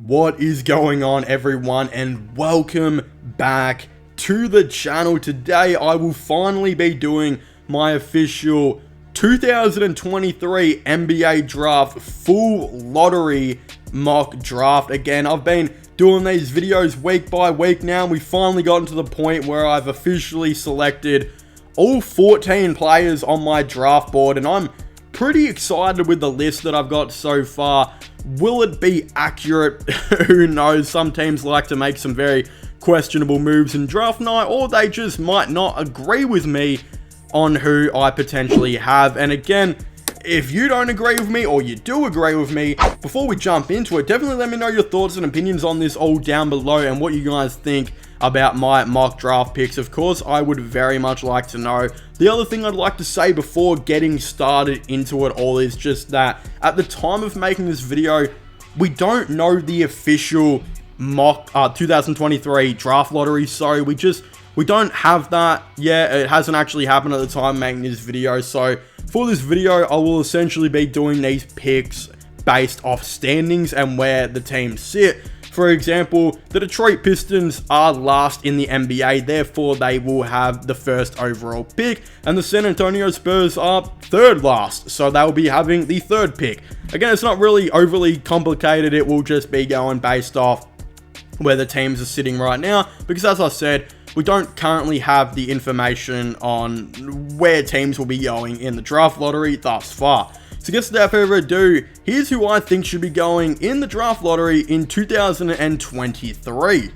What is going on, everyone, and welcome back to the channel. Today I will finally be doing my official 2023 NBA draft full lottery mock draft. Again, I've been doing these videos week by week now, and we finally gotten to the point where I've officially selected all 14 players on my draft board, and I'm pretty excited with the list that I've got so far. Will it be accurate? Who knows? Some teams like to make some very questionable moves in draft night, or they just might not agree with me on who I potentially have. And again, if you don't agree with me, or you do agree with me, before we jump into it, definitely let me know your thoughts and opinions on this all down below, and what you guys think about my mock draft picks. Of course, I would very much like to know. The other thing I'd like to say before getting started into it all is just that at the time of making this video, we don't know the official mock 2023 draft lottery. So we don't have that yet. It hasn't actually happened at the time of making this video. So for this video, I will essentially be doing these picks based off standings and where the teams sit. For example, the Detroit Pistons are last in the NBA, therefore they will have the first overall pick, and the San Antonio Spurs are third last, so they'll be having the third pick. Again, it's not really overly complicated. It will just be going based off where the teams are sitting right now, because as I said, we don't currently have the information on where teams will be going in the draft lottery thus far. So I guess without further ado, here's who I think should be going in the draft lottery in 2023.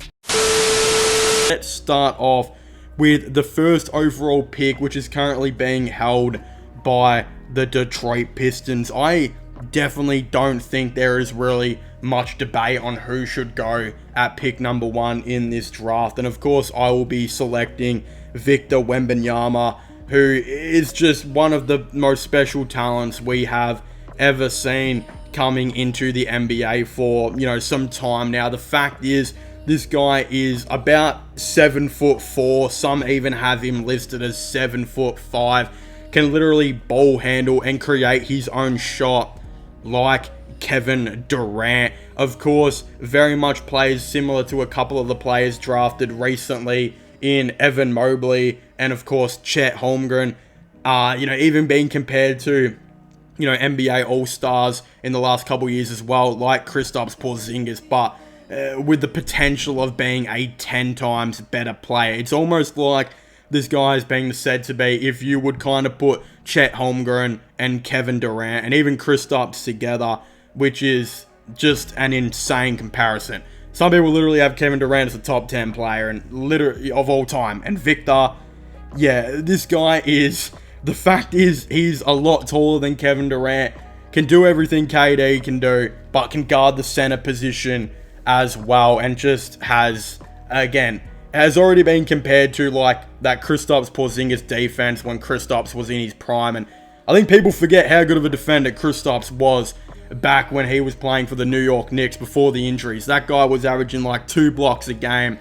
Let's start off with the first overall pick, which is currently being held by the Detroit Pistons. I definitely don't think there is really much debate on who should go at pick number 1 in this draft. And of course, I will be selecting Victor Wembanyama, who is just one of the most special talents we have ever seen coming into the NBA for, some time now. The fact is, this guy is about 7'4". Some even have him listed as 7'5". Can literally ball handle and create his own shot like Kevin Durant. Of course, very much plays similar to a couple of the players drafted recently in Evan Mobley, and of course Chet Holmgren, even being compared to, NBA All-Stars in the last couple years as well, like Kristaps Porzingis, but with the potential of being a 10 times better player. It's almost like this guy is being said to be, if you would kind of put Chet Holmgren and Kevin Durant and even Kristaps together, which is just an insane comparison. Some people literally have Kevin Durant as a top 10 player and literally of all time. And Victor, this guy is, the fact is, he's a lot taller than Kevin Durant, can do everything KD can do, but can guard the center position as well, and just has already been compared to like that Kristaps Porzingis defense when Kristaps was in his prime. And I think people forget how good of a defender Kristaps was back when he was playing for the New York Knicks before the injuries. That guy was averaging like 2 blocks a game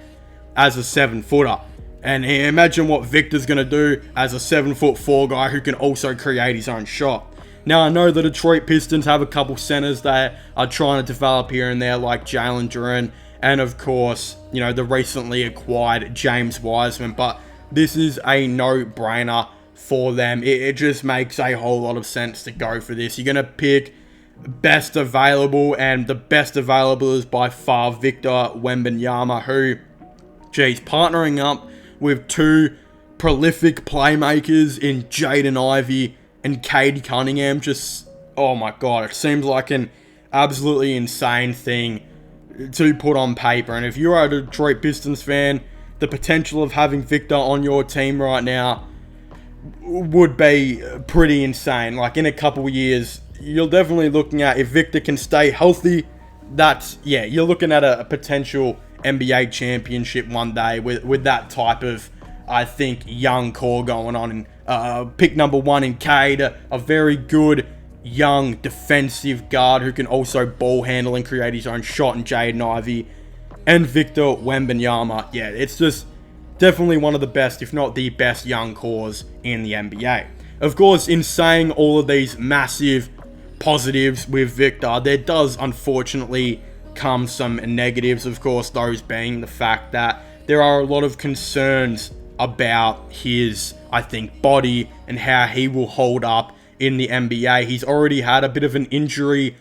as a 7-footer. And imagine what Victor's going to do as a 7'4" guy who can also create his own shot. Now, I know the Detroit Pistons have a couple centers that are trying to develop here and there, like Jalen Duren, and of course, the recently acquired James Wiseman, but this is a no-brainer for them. It just makes a whole lot of sense to go for this. You're going to pick best available, and the best available is by far Victor Wembanyama, who, partnering up with 2 prolific playmakers in Jaden Ivey and Cade Cunningham, just, oh my god, it seems like an absolutely insane thing to put on paper. And if you are a Detroit Pistons fan, the potential of having Victor on your team right now would be pretty insane. Like, in a couple years, you're definitely looking at, if Victor can stay healthy, you're looking at a potential NBA championship one day with that type of, I think, young core going on. And pick number 1 in Cade, a very good young defensive guard who can also ball handle and create his own shot in Jaden Ivey, and Victor Wembanyama. It's just definitely one of the best, if not the best, young cores in the NBA. Of course, in saying all of these massive positives with Victor, there does unfortunately come some negatives, of course, those being the fact that there are a lot of concerns about his, I think, body and how he will hold up in the NBA. He's already had a bit of an injury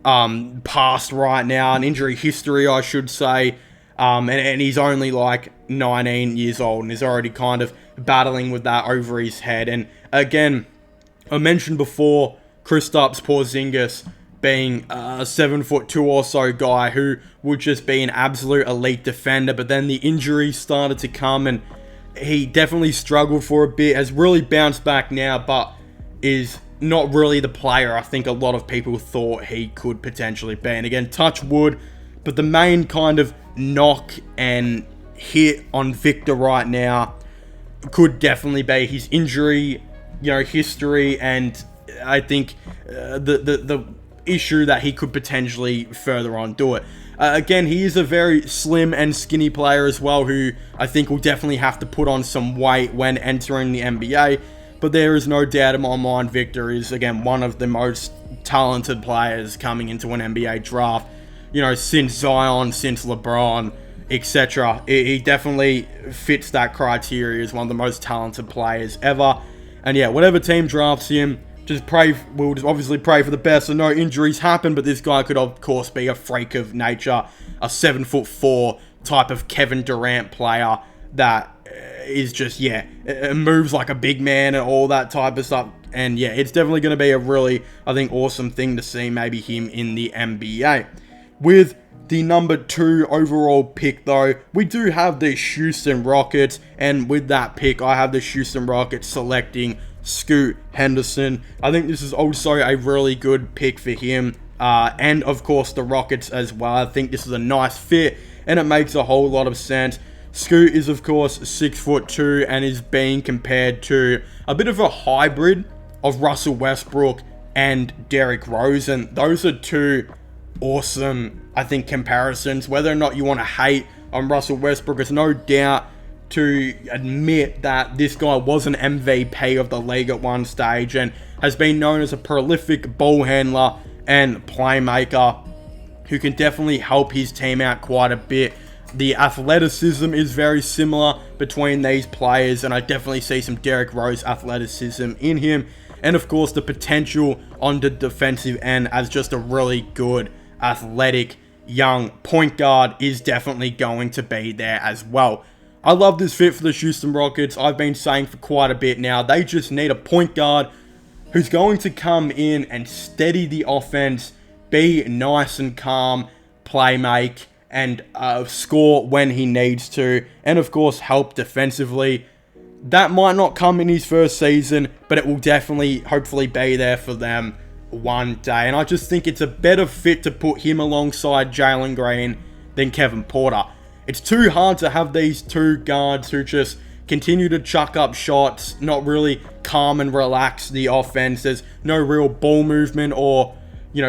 past right now, an injury history, I should say, and he's only like 19 years old and is already kind of battling with that over his head. And again, I mentioned before Kristaps Porzingis being a 7'2" or so guy who would just be an absolute elite defender, but then the injuries started to come and he definitely struggled for a bit, has really bounced back now, but is not really the player I think a lot of people thought he could potentially be. And again, touch wood, but the main kind of knock and hit on Victor right now could definitely be his injury, history, and I think the issue that he could potentially further on do it. Again, he is a very slim and skinny player as well, who I think will definitely have to put on some weight when entering the NBA. But there is no doubt in my mind, Victor is, again, one of the most talented players coming into an NBA draft, since Zion, since LeBron, etc. He definitely fits that criteria as one of the most talented players ever. And yeah, whatever team drafts him, we'll just obviously pray for the best so no injuries happen, but this guy could of course be a freak of nature, a 7'4" type of Kevin Durant player that is just, moves like a big man and all that type of stuff. And yeah, it's definitely going to be a really, I think, awesome thing to see maybe him in the NBA. With the number 2 overall pick, though, we do have the Houston Rockets, and with that pick, I have the Houston Rockets selecting Scoot Henderson. I think this is also a really good pick for him, and of course the Rockets as well. I think this is a nice fit, and it makes a whole lot of sense. Scoot is of course 6'2" and is being compared to a bit of a hybrid of Russell Westbrook and Derrick Rose, and those are two awesome, I think, comparisons. Whether or not you want to hate on Russell Westbrook, there's no doubt to admit that this guy was an MVP of the league at one stage and has been known as a prolific ball handler and playmaker who can definitely help his team out quite a bit. The athleticism is very similar between these players, and I definitely see some Derrick Rose athleticism in him. And of course, the potential on the defensive end as just a really good, athletic, young point guard is definitely going to be there as well. I love this fit for the Houston Rockets. I've been saying for quite a bit now, they just need a point guard who's going to come in and steady the offense, be nice and calm, play make, and score when he needs to, and of course help defensively. That might not come in his first season, but it will definitely, hopefully, be there for them one day. And I just think it's a better fit to put him alongside Jalen Green than Kevin Porter. It's too hard to have these two guards who just continue to chuck up shots, not really calm and relax the offense. There's no real ball movement or,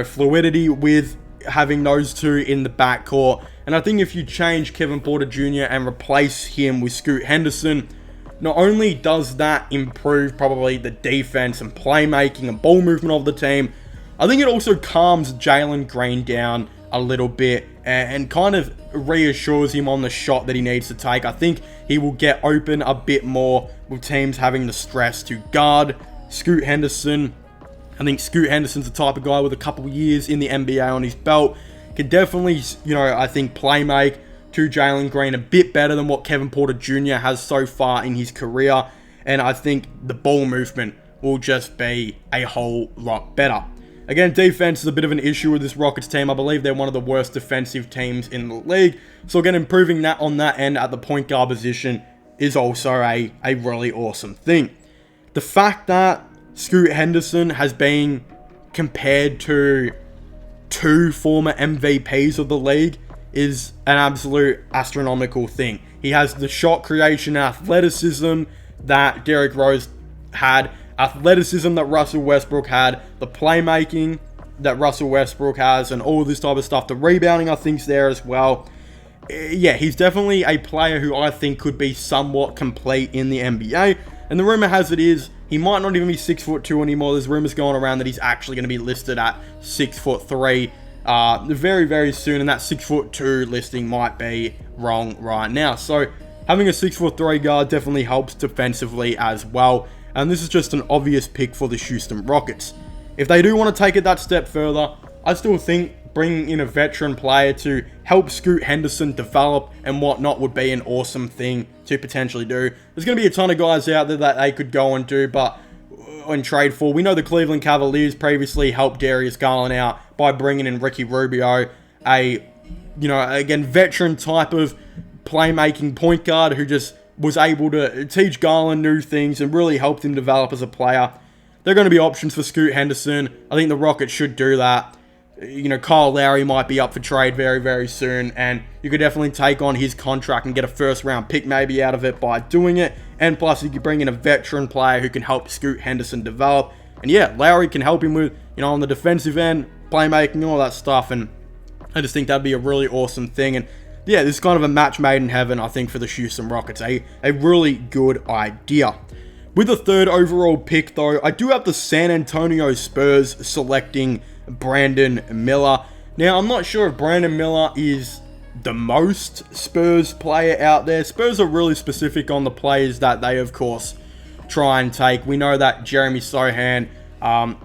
fluidity with having those two in the backcourt. And I think if you change Kevin Porter Jr. and replace him with Scoot Henderson, not only does that improve probably the defense and playmaking and ball movement of the team, I think it also calms Jalen Green down a little bit and kind of reassures him on the shot that he needs to take. I think he will get open a bit more with teams having the stress to guard Scoot Henderson. I think Scoot Henderson's the type of guy with a couple years in the NBA on his belt. Can definitely, I think play make to Jalen Green a bit better than what Kevin Porter Jr. has so far in his career. And I think the ball movement will just be a whole lot better. Again, defense is a bit of an issue with this Rockets team. I believe they're one of the worst defensive teams in the league. So again, improving that on that end at the point guard position is also a really awesome thing. The fact that Scoot Henderson has been compared to two former MVPs of the league is an absolute astronomical thing. He has the shot creation athleticism that Derrick Rose had, athleticism that Russell Westbrook had, the playmaking that Russell Westbrook has, and all this type of stuff. The rebounding, I think, is there as well. Yeah, he's definitely a player who I think could be somewhat complete in the NBA. And the rumor has it is he might not even be 6'2" anymore. There's rumors going around that he's actually going to be listed at 6'3", very, very soon, and that 6'2" listing might be wrong right now. So having a 6'3" guard definitely helps defensively as well, and this is just an obvious pick for the Houston Rockets. If they do want to take it that step further, I still think bringing in a veteran player to help Scoot Henderson develop and whatnot would be an awesome thing to potentially do. There's going to be a ton of guys out there that they could go and do, but and trade for. We know the Cleveland Cavaliers previously helped Darius Garland out by bringing in Ricky Rubio, again, veteran type of playmaking point guard who just was able to teach Garland new things and really helped him develop as a player. They're going to be options for Scoot Henderson. I think the Rockets should do that. Kyle Lowry might be up for trade very, very soon, and you could definitely take on his contract and get a first-round pick maybe out of it by doing it. And plus, you could bring in a veteran player who can help Scoot Henderson develop. And yeah, Lowry can help him with, on the defensive end, playmaking, all that stuff. And I just think that'd be a really awesome thing. And yeah, this is kind of a match made in heaven, I think, for the Houston Rockets. A really good idea. With the 3rd overall pick, though, I do have the San Antonio Spurs selecting Brandon Miller. Now, I'm not sure if Brandon Miller is the most Spurs player out there. Spurs are really specific on the players that they, of course, try and take. We know that Jeremy Sohan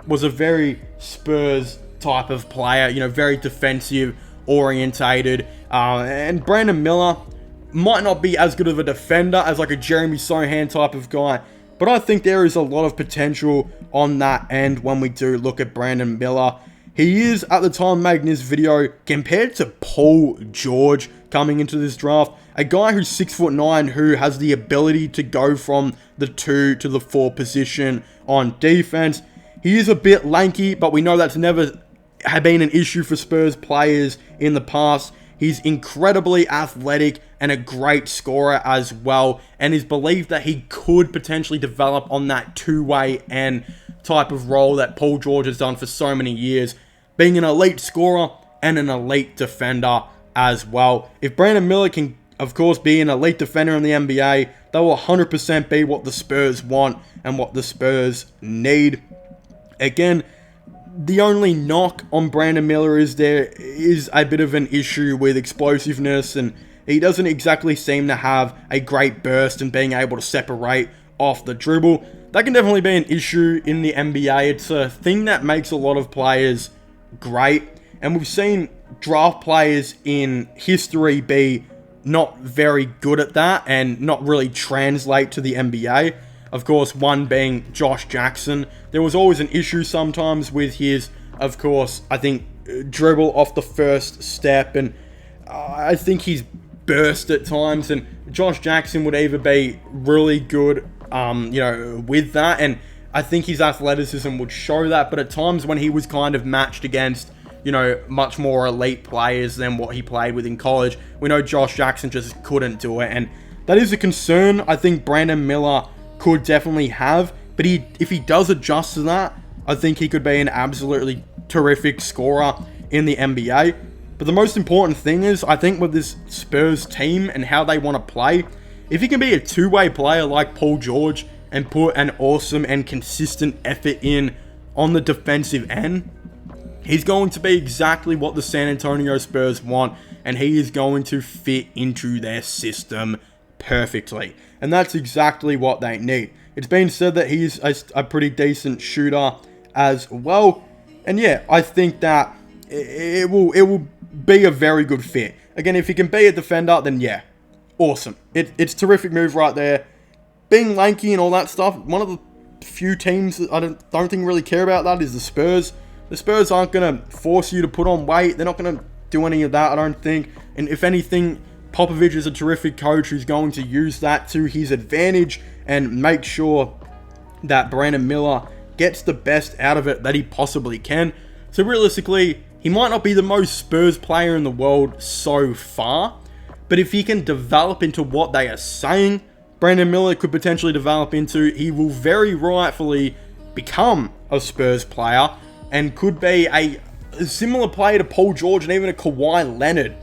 was a very Spurs type of player, very defensive orientated. And Brandon Miller might not be as good of a defender as like a Jeremy Sohan type of guy, but I think there is a lot of potential on that end when we do look at Brandon Miller. He is, at the time making this video, compared to Paul George coming into this draft, a guy who's 6'9", who has the ability to go from the 2 to the 4 position on defense. He is a bit lanky, but we know that's never been an issue for Spurs players in the past. He's incredibly athletic and a great scorer as well, and is believed that he could potentially develop on that two-way end type of role that Paul George has done for so many years, being an elite scorer and an elite defender as well. If Brandon Miller can, of course, be an elite defender in the NBA, that will 100% be what the Spurs want and what the Spurs need. Again, the only knock on Brandon Miller is there is a bit of an issue with explosiveness, and he doesn't exactly seem to have a great burst and being able to separate off the dribble. That can definitely be an issue in the NBA. It's a thing that makes a lot of players great, and we've seen draft players in history be not very good at that and not really translate to the NBA. Of course, one being Josh Jackson. There was always an issue sometimes with his, of course, I think, dribble off the first step, and I think he's burst at times, and Josh Jackson would either be really good, with that, and I think his athleticism would show that, but at times when he was kind of matched against, much more elite players than what he played with in college, we know Josh Jackson just couldn't do it, and that is a concern I think Brandon Miller could definitely have, but if he does adjust to that, I think he could be an absolutely terrific scorer in the NBA. But the most important thing is, I think with this Spurs team and how they want to play, if he can be a two-way player like Paul George and put an awesome and consistent effort in on the defensive end, he's going to be exactly what the San Antonio Spurs want, and he is going to fit into their system perfectly. And that's exactly what they need. It's been said that he's a pretty decent shooter as well. And yeah, I think that it will be a very good fit. Again, if he can be a defender, then yeah, awesome. It's a terrific move right there. Being lanky and all that stuff, one of the few teams that I don't think really care about that is the Spurs. The Spurs aren't going to force you to put on weight. They're not going to do any of that, I don't think. And if anything, Popovich is a terrific coach who's going to use that to his advantage and make sure that Brandon Miller gets the best out of it that he possibly can. So realistically, he might not be the most Spurs player in the world so far, but if he can develop into what they are saying Brandon Miller could potentially develop into, he will very rightfully become a Spurs player and could be a similar player to Paul George and even a Kawhi Leonard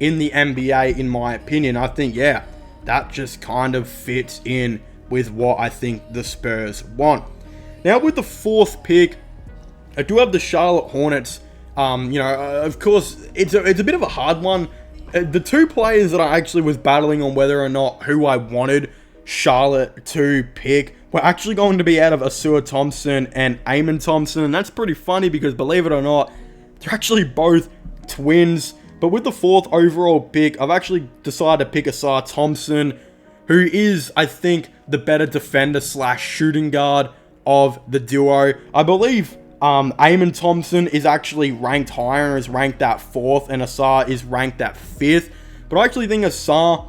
in the NBA, in my opinion. I think, yeah, that just kind of fits in with what I think the Spurs want. Now, with the 4th pick, I do have the Charlotte Hornets Of course, it's a bit of a hard one. The two players that I actually was battling on whether or not who I wanted Charlotte to pick were actually going to be out of Asua Thompson and Eamon Thompson. And that's pretty funny because, believe it or not, they're actually both twins. But with the 4th overall pick, I've actually decided to pick Asua Thompson, who is, I think, the better defender / shooting guard of the duo. I believe Eamon Thompson is actually ranked higher and is ranked at 4th, and Asar is ranked at 5th. But I actually think Asar,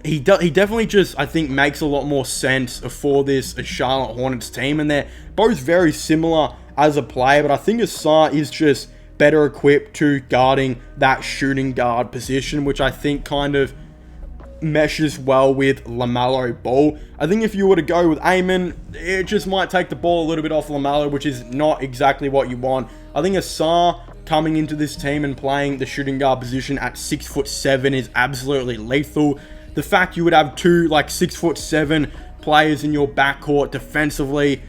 he definitely just, I think, makes a lot more sense for this Charlotte Hornets team, and they're both very similar as a player, but I think Asar is just better equipped to guarding that shooting guard position, which I think kind of meshes well with LaMelo Ball. I think if you were to go with Eamon, it just might take the ball a little bit off LaMelo, which is not exactly what you want. I think Asar coming into this team and playing the shooting guard position at 6'7" is absolutely lethal. The fact you would have two 6'7" players in your backcourt defensively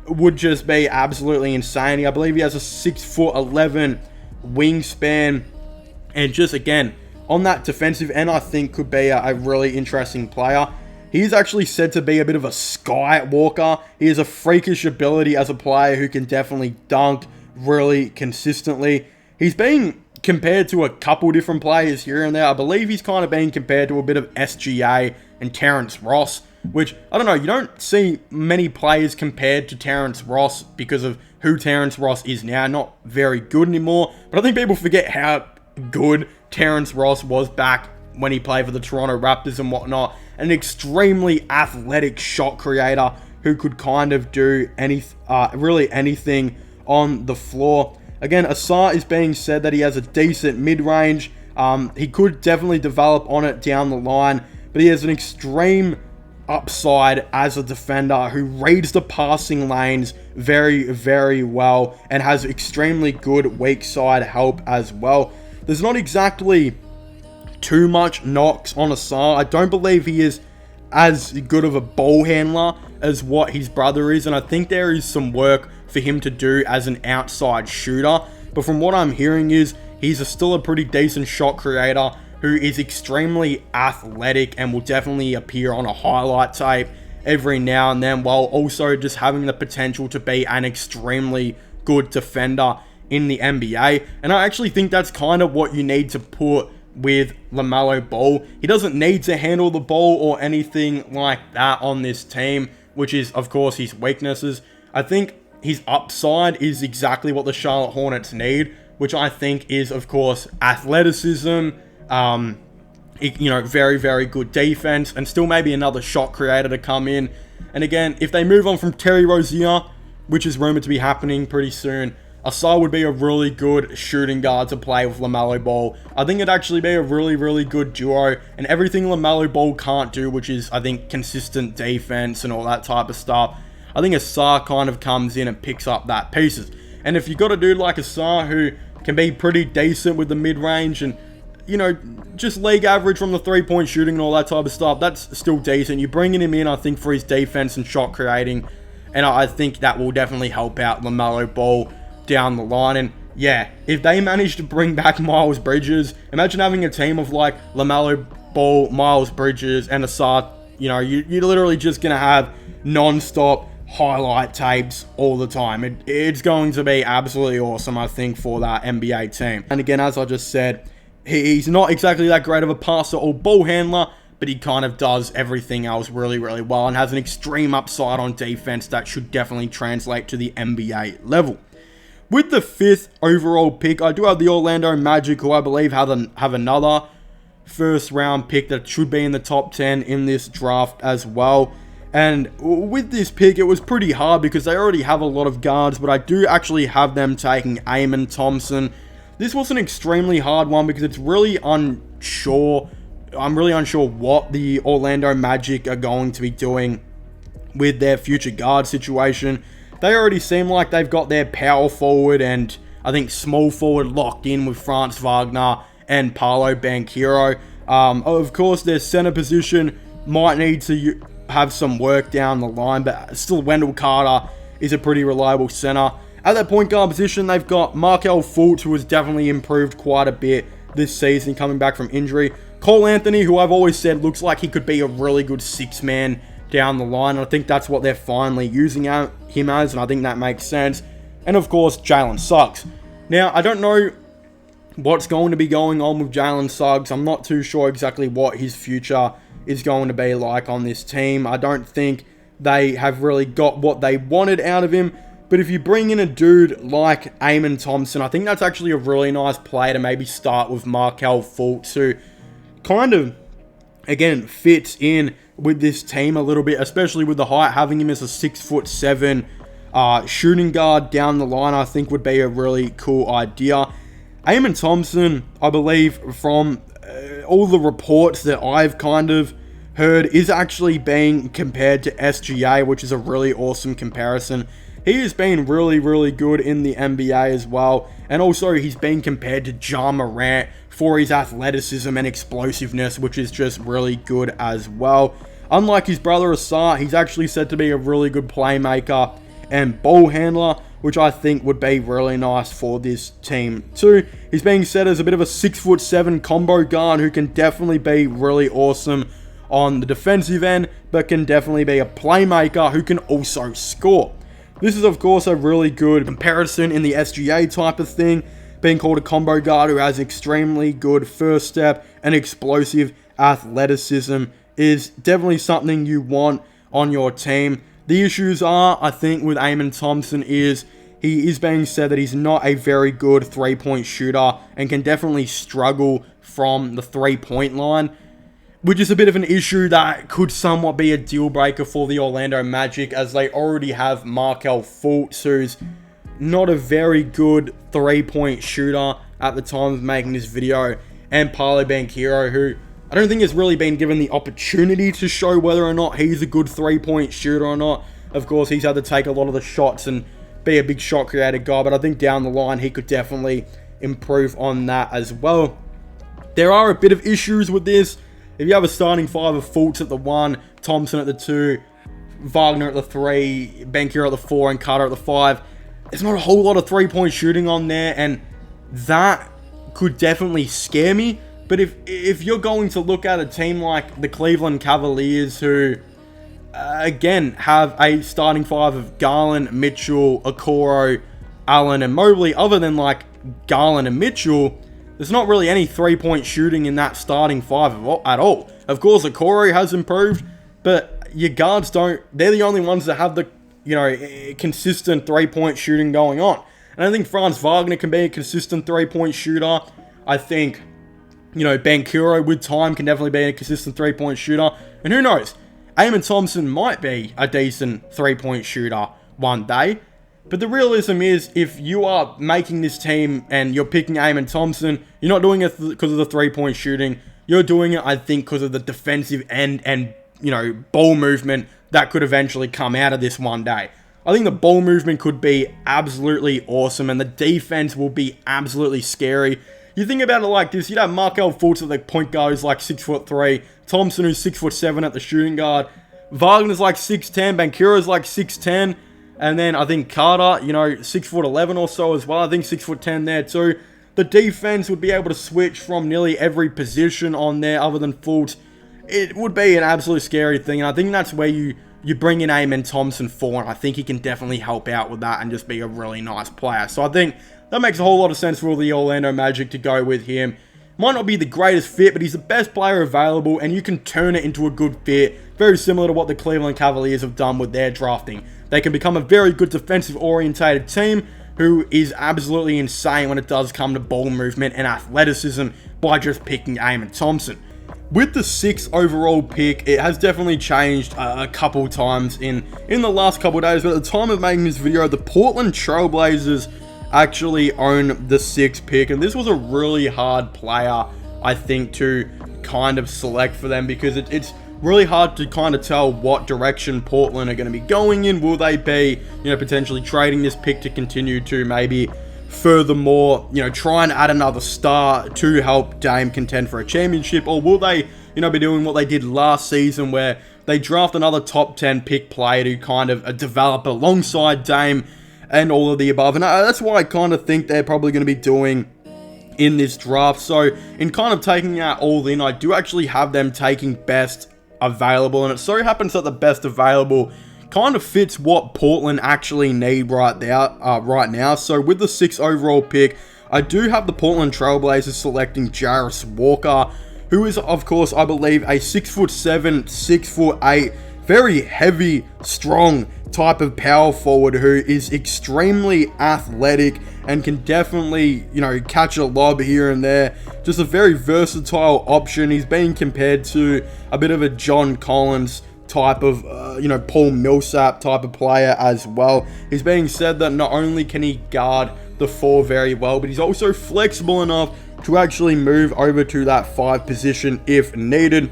would just be absolutely insane. I believe he has a 6'11" wingspan, and just again, on that defensive end, I think could be a really interesting player. He's actually said to be a bit of a skywalker. He has a freakish ability as a player who can definitely dunk really consistently. He's being compared to a couple different players here and there. I believe he's kind of being compared to a bit of SGA and Terrence Ross, which, I don't know, you don't see many players compared to Terrence Ross because of who Terrence Ross is now. Not very good anymore, but I think people forget how good Terrence Ross was back when he played for the Toronto Raptors and whatnot. An extremely athletic shot creator who could kind of do really anything on the floor. Again, Asar is being said that he has a decent mid-range. He could definitely develop on it down the line, but he has an extreme upside as a defender who reads the passing lanes very, very well and has extremely good weak side help as well. There's not exactly too much knocks on Asar. I don't believe he is as good of a ball handler as what his brother is, and I think there is some work for him to do as an outside shooter. But from what I'm hearing is he's still a pretty decent shot creator who is extremely athletic and will definitely appear on a highlight tape every now and then, while also just having the potential to be an extremely good defender in the NBA. And I actually think that's kind of what you need to put with LaMelo Ball. He doesn't need to handle the ball or anything like that on this team, which is, of course, his weaknesses. I think his upside is exactly what the Charlotte Hornets need, which I think is, of course, athleticism, very, very good defense, and still maybe another shot creator to come in. And again, if they move on from Terry Rozier, which is rumored to be happening pretty soon, Asar would be a really good shooting guard to play with LaMelo Ball. I think it'd actually be a really, really good duo, and everything LaMelo Ball can't do, which is, I think, consistent defense and all that type of stuff, I think Asar kind of comes in and picks up that pieces. And if you got a dude like Asar who can be pretty decent with the mid-range and, just league average from the three-point shooting and all that type of stuff, that's still decent. You're bringing him in, I think, for his defense and shot creating, and I think that will definitely help out LaMelo Ball down the line. And yeah, if they manage to bring back Miles Bridges, imagine having a team of LaMelo Ball, Miles Bridges, and Asar. You're literally just going to have non-stop highlight tapes all the time. It's going to be absolutely awesome, I think, for that NBA team. And again, as I just said, he's not exactly that great of a passer or ball handler, but he kind of does everything else really, really well and has an extreme upside on defense that should definitely translate to the NBA level. With the 5th overall pick, I do have the Orlando Magic, who I believe have another first round pick that should be in the top 10 in this draft as well. And with this pick, it was pretty hard because they already have a lot of guards, but I do actually have them taking Eamon Thompson. This was an extremely hard one because it's really unsure. I'm really unsure what the Orlando Magic are going to be doing with their future guard situation. They already seem like they've got their power forward and I think small forward locked in with Franz Wagner and Paolo Banchero. Of course, their center position might need to have some work down the line, but still Wendell Carter is a pretty reliable center. At that point guard position, they've got Markelle Fultz, who has definitely improved quite a bit this season, coming back from injury. Cole Anthony, who I've always said looks like he could be a really good six-man down the line. I think that's what they're finally using him as, and I think that makes sense. And of course, Jalen Suggs. Now, I don't know what's going to be going on with Jalen Suggs. I'm not too sure exactly what his future is going to be like on this team. I don't think they have really got what they wanted out of him. But if you bring in a dude like Amen Thompson, I think that's actually a really nice play to maybe start with Markelle Fultz, who kind of, again, fits in with this team a little bit, especially with the height. Having him as a 6'7" shooting guard down the line, I think would be a really cool idea. Amen Thompson, I believe, from all the reports that I've kind of heard, is actually being compared to SGA, which is a really awesome comparison. He has been really, really good in the NBA as well. And also, he's been compared to Ja Morant for his athleticism and explosiveness, which is just really good as well. Unlike his brother Asar, he's actually said to be a really good playmaker and ball handler, which I think would be really nice for this team too. He's being said as a bit of a 6'7" combo guard who can definitely be really awesome on the defensive end, but can definitely be a playmaker who can also score. This is, of course, a really good comparison in the SGA type of thing, being called a combo guard who has extremely good first step and explosive athleticism is definitely something you want on your team. The issues are, I think, with Amen Thompson is he is being said that he's not a very good three-point shooter and can definitely struggle from the three-point line, which is a bit of an issue that could somewhat be a deal breaker for the Orlando Magic, as they already have Markelle Fultz, who's not a very good three-point shooter at the time of making this video, and Paolo Banchero, who I don't think has really been given the opportunity to show whether or not he's a good three-point shooter or not. Of course, he's had to take a lot of the shots and be a big shot creator guy, but I think down the line he could definitely improve on that as well. There are a bit of issues with this. If you have a starting five of Fultz at the 1, Thompson at the 2, Wagner at the 3, Banchero at the 4, and Carter at the 5, there's not a whole lot of three-point shooting on there, and that could definitely scare me. But if you're going to look at a team like the Cleveland Cavaliers, who, again, have a starting five of Garland, Mitchell, Okoro, Allen, and Mobley, other than, like, Garland and Mitchell, there's not really any three-point shooting in that starting five at all. Of course, Okoro has improved, but your guards don't. They're the only ones that have the, consistent three-point shooting going on. And I think Franz Wagner can be a consistent three-point shooter. I think, Banchero with time can definitely be a consistent three-point shooter. And who knows? Amen Thompson might be a decent three-point shooter one day. But the realism is, if you are making this team and you're picking Amen Thompson, you're not doing it because of the three-point shooting. You're doing it, I think, because of the defensive end and, ball movement that could eventually come out of this one day. I think the ball movement could be absolutely awesome, and the defense will be absolutely scary. You think about it like this: you'd have Markelle Fultz at the point guard, who's like 6'3", Thompson, who's 6'7" at the shooting guard, Wagner's like 6'10", Banchero's like 6'10", and then I think Carter, 6'11" or so as well. I think 6'10" there too. The defense would be able to switch from nearly every position on there other than Fultz. It would be an absolute scary thing, and I think that's where you bring in Amen Thompson for, and I think he can definitely help out with that and just be a really nice player. So I think that makes a whole lot of sense for the Orlando Magic to go with him. Might not be the greatest fit, but he's the best player available, and you can turn it into a good fit. Very similar to what the Cleveland Cavaliers have done with their drafting. They can become a very good defensive-orientated team who is absolutely insane when it does come to ball movement and athleticism by just picking Amen Thompson. With the 6th overall pick, it has definitely changed a couple times in the last couple days, but at the time of making this video, the Portland Trailblazers actually own the 6th pick, and this was a really hard player, I think, to kind of select for them, because it's really hard to kind of tell what direction Portland are going to be going in. Will they be, potentially trading this pick to continue to maybe furthermore, try and add another star to help Dame contend for a championship? Or will they, be doing what they did last season, where they draft another top 10 pick player to kind of develop alongside Dame and all of the above. And that's why I kind of think they're probably going to be doing in this draft. So in kind of taking that all in, I do actually have them taking best available, and it so happens that the best available kind of fits what Portland actually need right now. So with the 6th overall pick, I do have the Portland Trailblazers selecting Jarris Walker, who is, of course, I believe, a 6'7", 6'8", very heavy, strong type of power forward who is extremely athletic and can definitely, catch a lob here and there. Just a very versatile option. He's being compared to a bit of a John Collins type of, Paul Millsap type of player as well. He's being said that not only can he guard the 4 very well, but he's also flexible enough to actually move over to that 5 position if needed.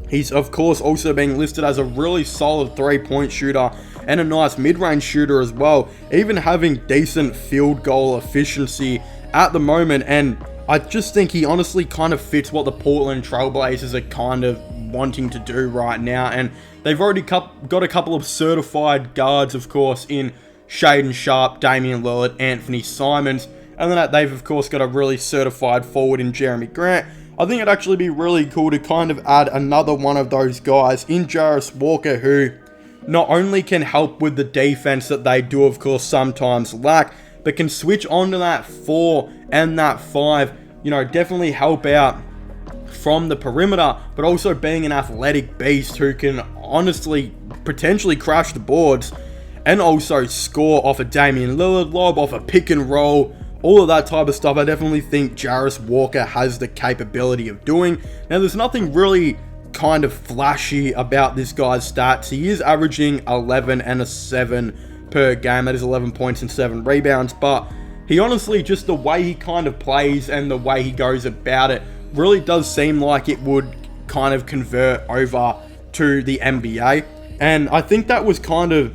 He's, of course, also being listed as a really solid 3-point shooter and a nice mid-range shooter as well, even having decent field goal efficiency at the moment. And I just think he honestly kind of fits what the Portland Trailblazers are kind of wanting to do right now. And they've already got a couple of certified guards, of course, in Shaedon Sharpe, Damian Lillard, Anthony Simons, and then they've, of course, got a really certified forward in Jeremy Grant. I think it'd actually be really cool to kind of add another one of those guys in Jarris Walker, who not only can help with the defense that they do, of course, sometimes lack, but can switch onto that 4 and that 5, definitely help out from the perimeter, but also being an athletic beast who can honestly potentially crash the boards and also score off a Damian Lillard lob, off a pick and roll, all of that type of stuff. I definitely think Jarris Walker has the capability of doing. Now, there's nothing really kind of flashy about this guy's stats. He is averaging 11 and a 7 per game. That is 11 points and 7 rebounds. But he honestly, just the way he kind of plays and the way he goes about it, really does seem like it would kind of convert over to the NBA. And I think that was kind of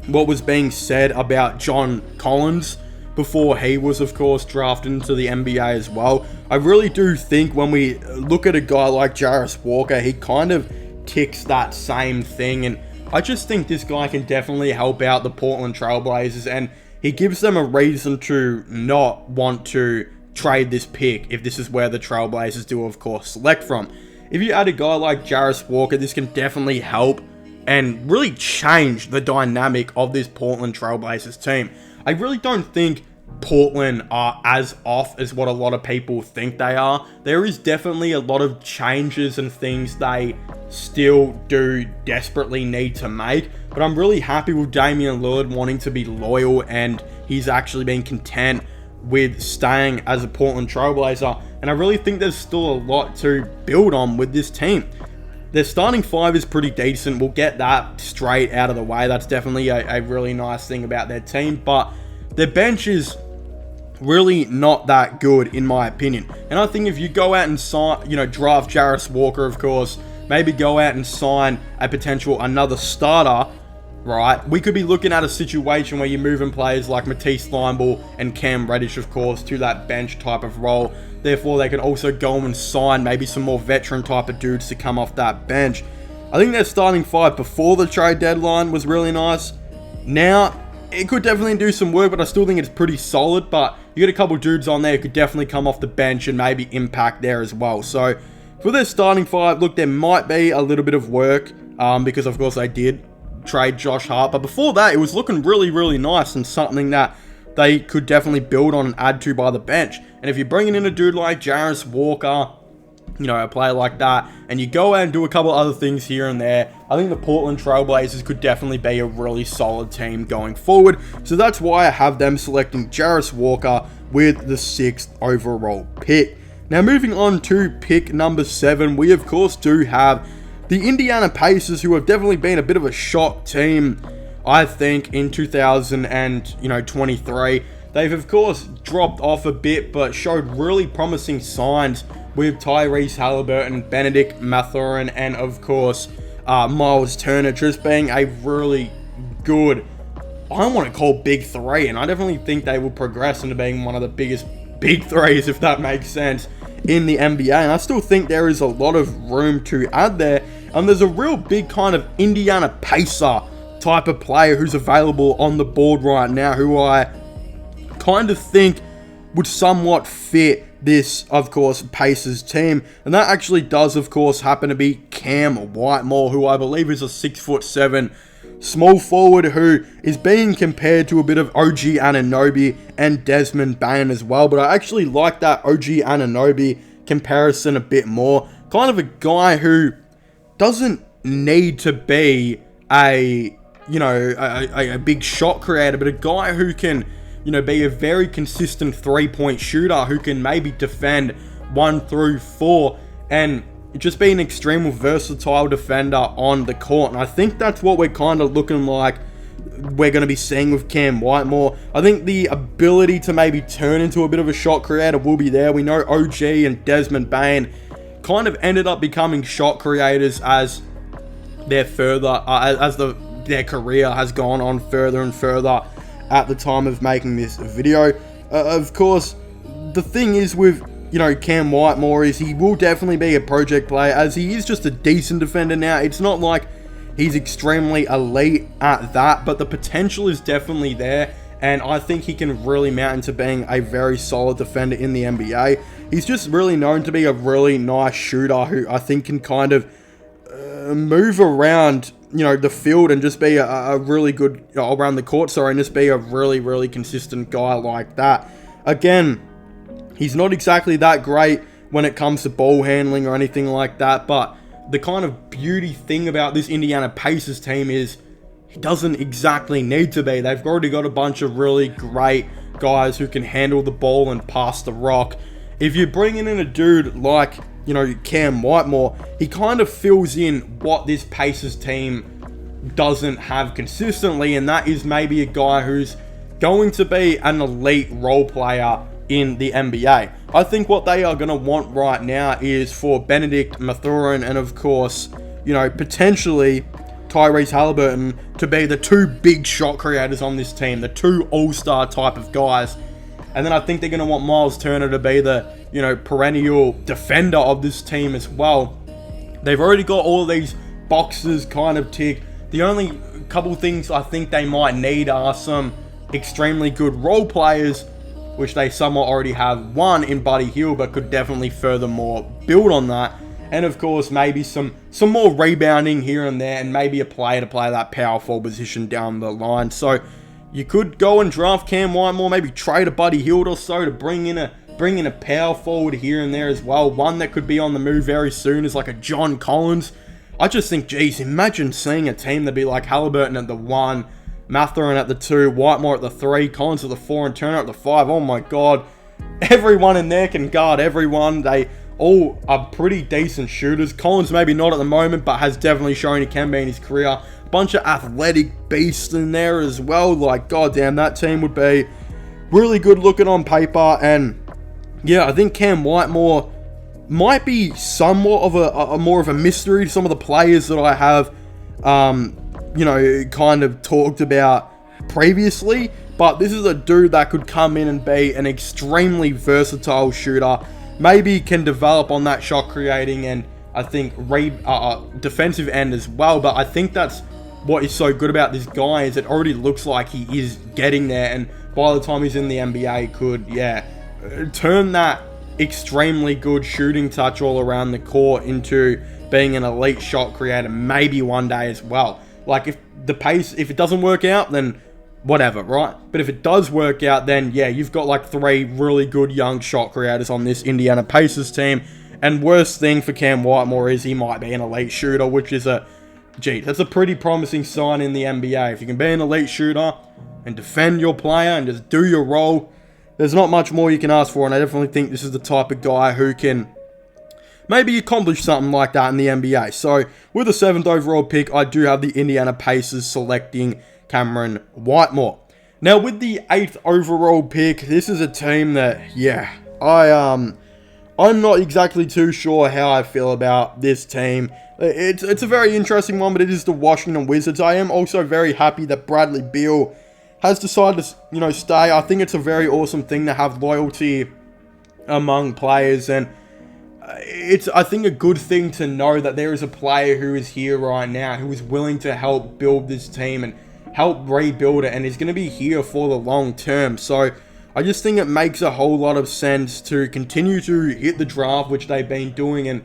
what was being said about John Collins before he was, of course, drafted into the NBA as well. I really do think when we look at a guy like Jarris Walker, he kind of ticks that same thing. And I just think this guy can definitely help out the Portland Trailblazers, and he gives them a reason to not want to trade this pick if this is where the Trailblazers do, of course, select from. If you add a guy like Jarris Walker, this can definitely help and really change the dynamic of this Portland Trailblazers team. I really don't think Portland are as off as what a lot of people think they are. There is definitely a lot of changes and things they still do desperately need to make, but I'm really happy with Damian Lillard wanting to be loyal, and he's actually been content with staying as a Portland Trailblazer, and I really think there's still a lot to build on with this team. Their starting 5 is pretty decent. We'll get that straight out of the way. That's definitely a really nice thing about their team, but their bench is really not that good, in my opinion. And I think if you go out and sign, draft Jarris Walker, of course, maybe go out and sign a potential another starter, right? We could be looking at a situation where you're moving players like Matisse Thybulle and Cam Reddish, of course, to that bench type of role. Therefore, they can also go and sign maybe some more veteran type of dudes to come off that bench. I think their starting 5 before the trade deadline was really nice. Now, it could definitely do some work, but I still think it's pretty solid. But you get a couple dudes on there who could definitely come off the bench and maybe impact there as well. So for their starting 5, look, there might be a little bit of work because, of course, they did trade Josh Hart. But before that, it was looking really, really nice and something that they could definitely build on and add to by the bench. And if you're bringing in a dude like Jarris Walker, a player like that, and you go out and do a couple other things here and there, I think the Portland Trailblazers could definitely be a really solid team going forward. So that's why I have them selecting Jarris Walker with the 6th overall pick. Now, moving on to pick number 7, we of course do have the Indiana Pacers, who have definitely been a bit of a shock team, I think, in 2023. They've, of course, dropped off a bit, but showed really promising signs with Tyrese Halliburton, Benedict Mathurin, and, of course, Miles Turner just being a really good, I want to call big 3, and I definitely think they will progress into being one of the biggest big 3s, if that makes sense, in the NBA. And I still think there is a lot of room to add there, and there's a real big kind of Indiana Pacer type of player who's available on the board right now, who I kind of think would somewhat fit this, of course, Pacers team. And that actually does, of course, happen to be Cam Whitemore, who I believe is a 6'7" small forward who is being compared to a bit of OG Anunoby and Desmond Bane as well. But I actually like that OG Anunoby comparison a bit more. Kind of a guy who doesn't need to be a big shot creator, but a guy who can, be a very consistent 3-point shooter who can maybe defend 1 through 4 and just be an extremely versatile defender on the court. And I think that's what we're kind of looking like we're going to be seeing with Cam Whitemore. I think the ability to maybe turn into a bit of a shot creator will be there. We know OG and Desmond Bane kind of ended up becoming shot creators as their their career has gone on further and further at the time of making this video. Of course, the thing is with, Cam Whitemore is he will definitely be a project player, as he is just a decent defender now. It's not like he's extremely elite at that, but the potential is definitely there, and I think he can really mount into being a very solid defender in the NBA. He's just really known to be a really nice shooter who I think can kind of move around, the field and just be a really good, around the court, and just be a really, really consistent guy like that. Again, he's not exactly that great when it comes to ball handling or anything like that, but the kind of beauty thing about this Indiana Pacers team is he doesn't exactly need to be. They've already got a bunch of really great guys who can handle the ball and pass the rock. If you're bringing in a dude like, Cam Whitemore, he kind of fills in what this Pacers team doesn't have consistently, and that is maybe a guy who's going to be an elite role player in the NBA. I think what they are going to want right now is for Benedict Mathurin and, of course, potentially Tyrese Halliburton to be the 2 big shot creators on this team, the 2 all-star type of guys. And then I think they're going to want Miles Turner to be the, perennial defender of this team as well. They've already got all of these boxes kind of ticked. The only couple things I think they might need are some extremely good role players, which they somewhat already have one in Buddy Hield, but could definitely furthermore build on that. And of course, maybe some more rebounding here and there, and maybe a player to play that power forward position down the line. So you could go and draft Cam Whitemore, maybe trade a Buddy Hield or so to bring in a power forward here and there as well. One that could be on the move very soon is like a John Collins. I just think, geez, imagine seeing a team that'd be like Halliburton at the 1, Mathurin at the 2, Whitemore at the 3, Collins at the 4, and Turner at the 5. Oh my god. Everyone in there can guard everyone. They all are pretty decent shooters. Collins maybe not at the moment, but has definitely shown he can be in his career. Bunch of athletic beasts in there as well. Like, goddamn, that team would be really good looking on paper. And yeah, I think Cam Whitemore might be somewhat of a more of a mystery to some of the players that I have kind of talked about previously, but this is a dude that could come in and be an extremely versatile shooter, maybe can develop on that shot creating and I think defensive end as well. But I think that's what is so good about this guy, is it already looks like he is getting there, and by the time he's in the NBA could turn that extremely good shooting touch all around the court into being an elite shot creator maybe one day as well. Like, if it doesn't work out, then whatever, right? But if it does work out, then yeah, you've got like 3 really good young shot creators on this Indiana Pacers team. And worst thing for Cam Whitemore is he might be an elite shooter, which is that's a pretty promising sign in the NBA. If you can be an elite shooter and defend your player and just do your role, there's not much more you can ask for. And I definitely think this is the type of guy who can maybe accomplish something like that in the NBA. So with the 7th overall pick, I do have the Indiana Pacers selecting Cameron Whitemore. Now with the 8th overall pick, this is a team that, I'm not exactly too sure how I feel about this team. It's a very interesting one, but it is the Washington Wizards. I am also very happy that Bradley Beal has decided to, stay. I think it's a very awesome thing to have loyalty among players, and it's, I think, a good thing to know that there is a player who is here right now who is willing to help build this team and help rebuild it, and is going to be here for the long term. So I just think it makes a whole lot of sense to continue to hit the draft, which they've been doing, and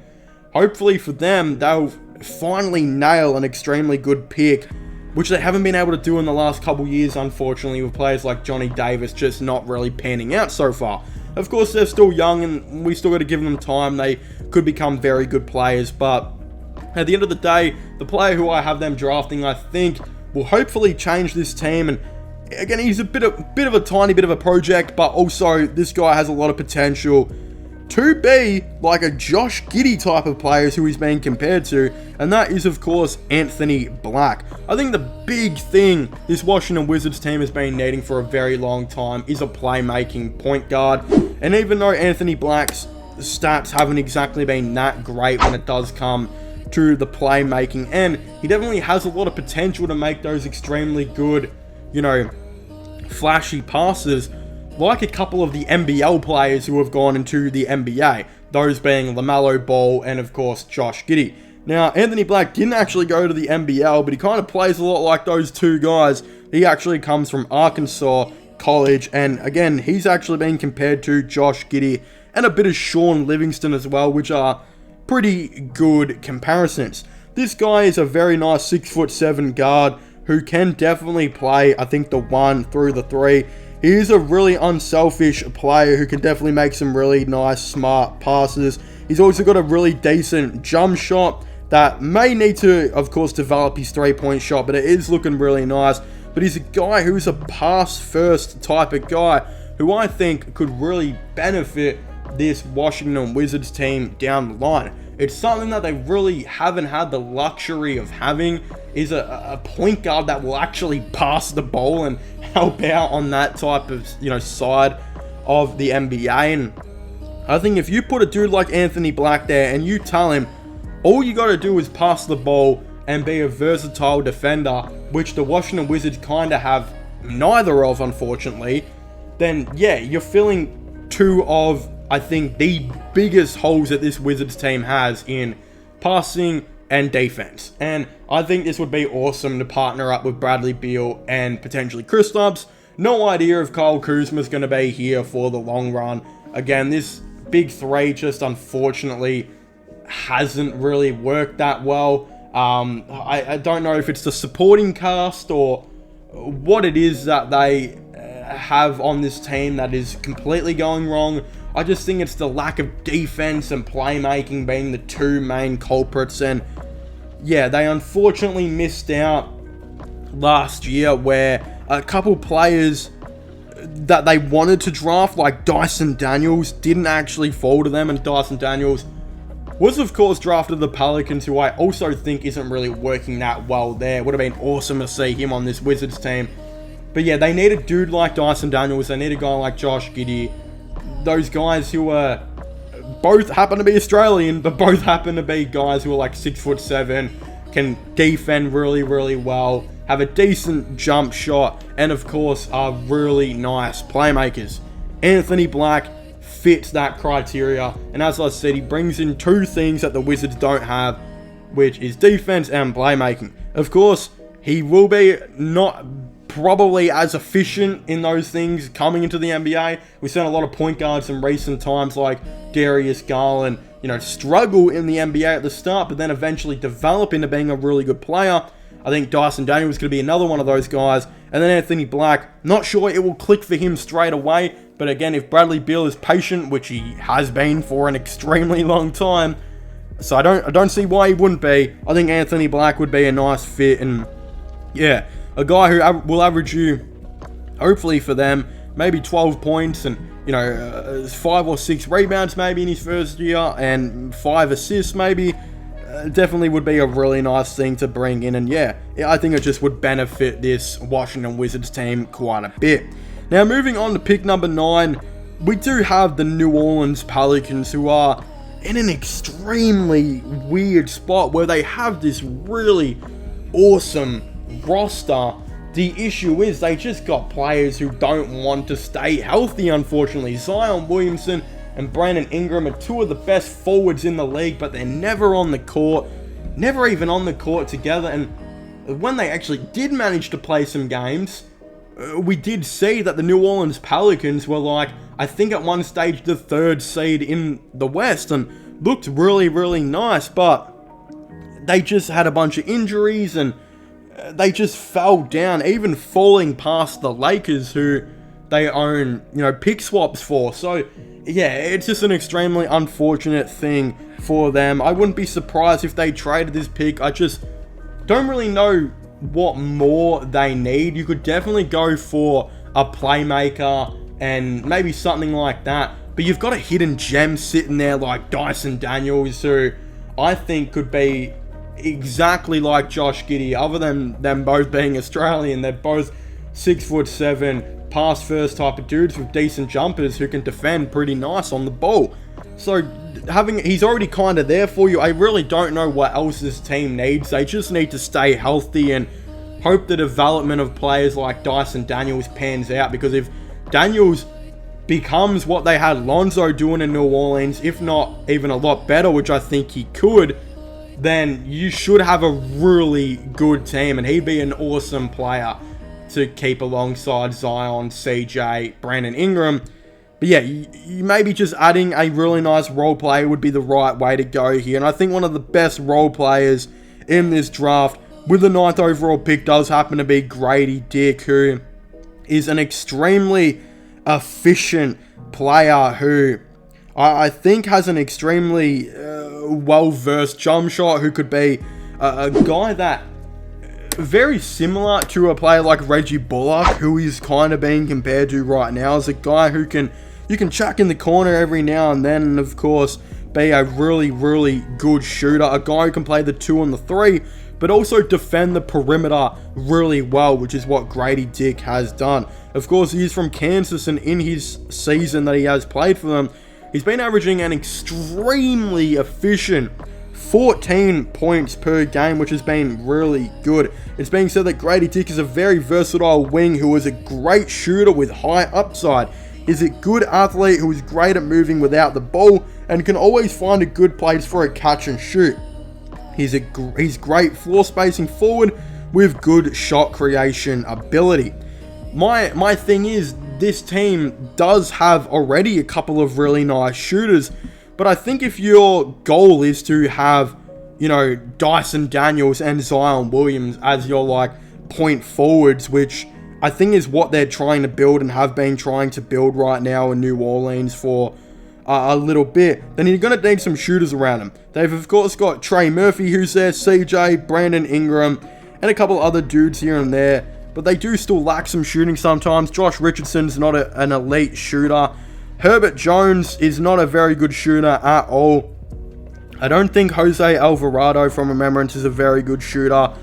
hopefully for them, they'll finally nail an extremely good pick, which they haven't been able to do in the last couple years, unfortunately, with players like Johnny Davis just not really panning out so far. Of course, they're still young, and we still got to give them time. They could become very good players, but at the end of the day, the player who I have them drafting, I think, will hopefully change this team. And again, he's a bit of a tiny bit of a project, but also this guy has a lot of potential to be like a Josh Giddey type of players who he's being compared to, and that is, of course, Anthony Black. I think the big thing this Washington Wizards team has been needing for a very long time is a playmaking point guard, and even though Anthony Black's stats haven't exactly been that great when it does come to the playmaking, and he definitely has a lot of potential to make those extremely good, you know, flashy passes, like a couple of the NBL players who have gone into the NBA, those being LaMelo Ball and, of course, Josh Giddey. Now, Anthony Black didn't actually go to the NBL, but he kind of plays a lot like those two guys. He actually comes from Arkansas College, and again, he's actually being compared to Josh Giddey and a bit of Sean Livingston as well, which are pretty good comparisons. This guy is a very nice 6'7" guard who can definitely play, I think, the 1 through the 3. He is a really unselfish player who can definitely make some really nice, smart passes. He's also got a really decent jump shot that may need to, of course, develop his three-point shot, but it is looking really nice. But he's a guy who's a pass-first type of guy who I think could really benefit this Washington Wizards team down the line. It's something that they really haven't had the luxury of having, is a point guard that will actually pass the ball and help out on that type of, you know, side of the NBA. And I think if you put a dude like Anthony Black there and you tell him all you got to do is pass the ball and be a versatile defender, which the Washington Wizards kind of have neither of, unfortunately, then yeah, you're filling two of, I think, the biggest holes that this Wizards team has in passing and defense. And I think this would be awesome to partner up with Bradley Beal and potentially Kristaps. No idea if Kyle Kuzma's going to be here for the long run. Again, this big three just unfortunately hasn't really worked that well. I don't know if it's the supporting cast or what it is that they have on this team that is completely going wrong. I just think it's the lack of defense and playmaking being the two main culprits. And yeah, they unfortunately missed out last year where a couple players that they wanted to draft, like Dyson Daniels, didn't actually fall to them. And Dyson Daniels was, of course, drafted the Pelicans, who I also think isn't really working that well there. Would have been awesome to see him on this Wizards team. But yeah, they need a dude like Dyson Daniels. They need a guy like Josh Giddey. Those guys who are both happen to be Australian, but both happen to be guys who are like 6'7", can defend really, really well, have a decent jump shot, and of course are really nice playmakers. Anthony Black fits that criteria, and as I said, he brings in two things that the Wizards don't have, which is defense and playmaking. Of course, he will be not probably as efficient in those things coming into the NBA. We've seen a lot of point guards in recent times like Darius Garland, you know, struggle in the NBA at the start, but then eventually develop into being a really good player. I think Dyson Daniels is going to be another one of those guys. And then Anthony Black, not sure it will click for him straight away. But again, if Bradley Beal is patient, which he has been for an extremely long time, so I don't see why he wouldn't be. I think Anthony Black would be a nice fit. And yeah, a guy who will average you, hopefully for them, maybe 12 points and, you know, 5 or 6 rebounds maybe in his first year and 5 assists maybe. Definitely would be a really nice thing to bring in. And yeah, I think it just would benefit this Washington Wizards team quite a bit. Now, moving on to pick number 9, we do have the New Orleans Pelicans, who are in an extremely weird spot where they have this really awesome roster. The issue is they just got players who don't want to stay healthy, unfortunately. Zion Williamson and Brandon Ingram are two of the best forwards in the league, but they're never on the court, never even on the court together. And when they actually did manage to play some games, we did see that the New Orleans Pelicans were like, I think at one stage the 3rd seed in the West, and looked really, really nice, but they just had a bunch of injuries and they just fell down, even falling past the Lakers, who they own, pick swaps for. So, yeah, it's just an extremely unfortunate thing for them. I wouldn't be surprised if they traded this pick. I just don't really know what more they need. You could definitely go for a playmaker and maybe something like that, but you've got a hidden gem sitting there like Dyson Daniels, who I think could be exactly like Josh Giddey. Other than them both being Australian, they're both 6'7", pass first type of dudes with decent jumpers who can defend pretty nice on the ball. So he's already kind of there for you. I really don't know what else this team needs. They just need to stay healthy and hope the development of players like Dyson Daniels pans out, because if Daniels becomes what they had Lonzo doing in New Orleans, if not even a lot better, which I think he could, then you should have a really good team, and he'd be an awesome player to keep alongside Zion, CJ, Brandon Ingram. But yeah, you maybe just adding a really nice role player would be the right way to go here. And I think one of the best role players in this draft with the 9th overall pick does happen to be Grady Dick, who is an extremely efficient player who I think has an extremely well-versed jump shot, who could be a guy that very similar to a player like Reggie Bullock, who is kind of being compared to right now, as a guy who you can chuck in the corner every now and then, and of course be a really, really good shooter, a guy who can play the 2 and the 3, but also defend the perimeter really well, which is what Grady Dick has done. Of course, he's from Kansas, and in his season that he has played for them, he's been averaging an extremely efficient 14 points per game, which has been really good. It's being said that Grady Dick is a very versatile wing who is a great shooter with high upside. He's a good athlete who is great at moving without the ball and can always find a good place for a catch and shoot. He's great floor spacing forward with good shot creation ability. My thing is, this team does have already a couple of really nice shooters, but I think if your goal is to have, Dyson Daniels and Zion Williams as your point forwards, which I think is what they're trying to build and have been trying to build right now in New Orleans for a little bit, then you're going to need some shooters around them. They've of course got Trey Murphy, who's there, CJ, Brandon Ingram, and a couple other dudes here and there, but they do still lack some shooting sometimes. Josh Richardson's not an elite shooter. Herbert Jones is not a very good shooter at all. I don't think Jose Alvarado, from remembrance, is a very good shooter.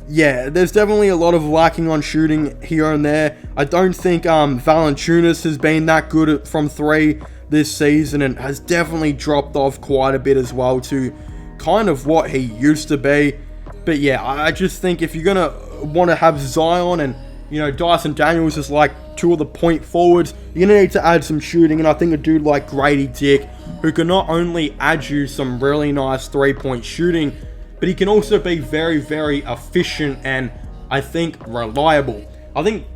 Yeah, there's definitely a lot of lacking on shooting here and there. I don't think Valanciunas has been that good from 3 this season, and has definitely dropped off quite a bit as well to kind of what he used to be. But yeah, I just think if you're going to want to have Zion and, Dyson Daniels as two of the point forwards, you're going to need to add some shooting, and I think a dude like Grady Dick, who can not only add you some really nice 3-point shooting, but he can also be very, very efficient and, I think, reliable. I think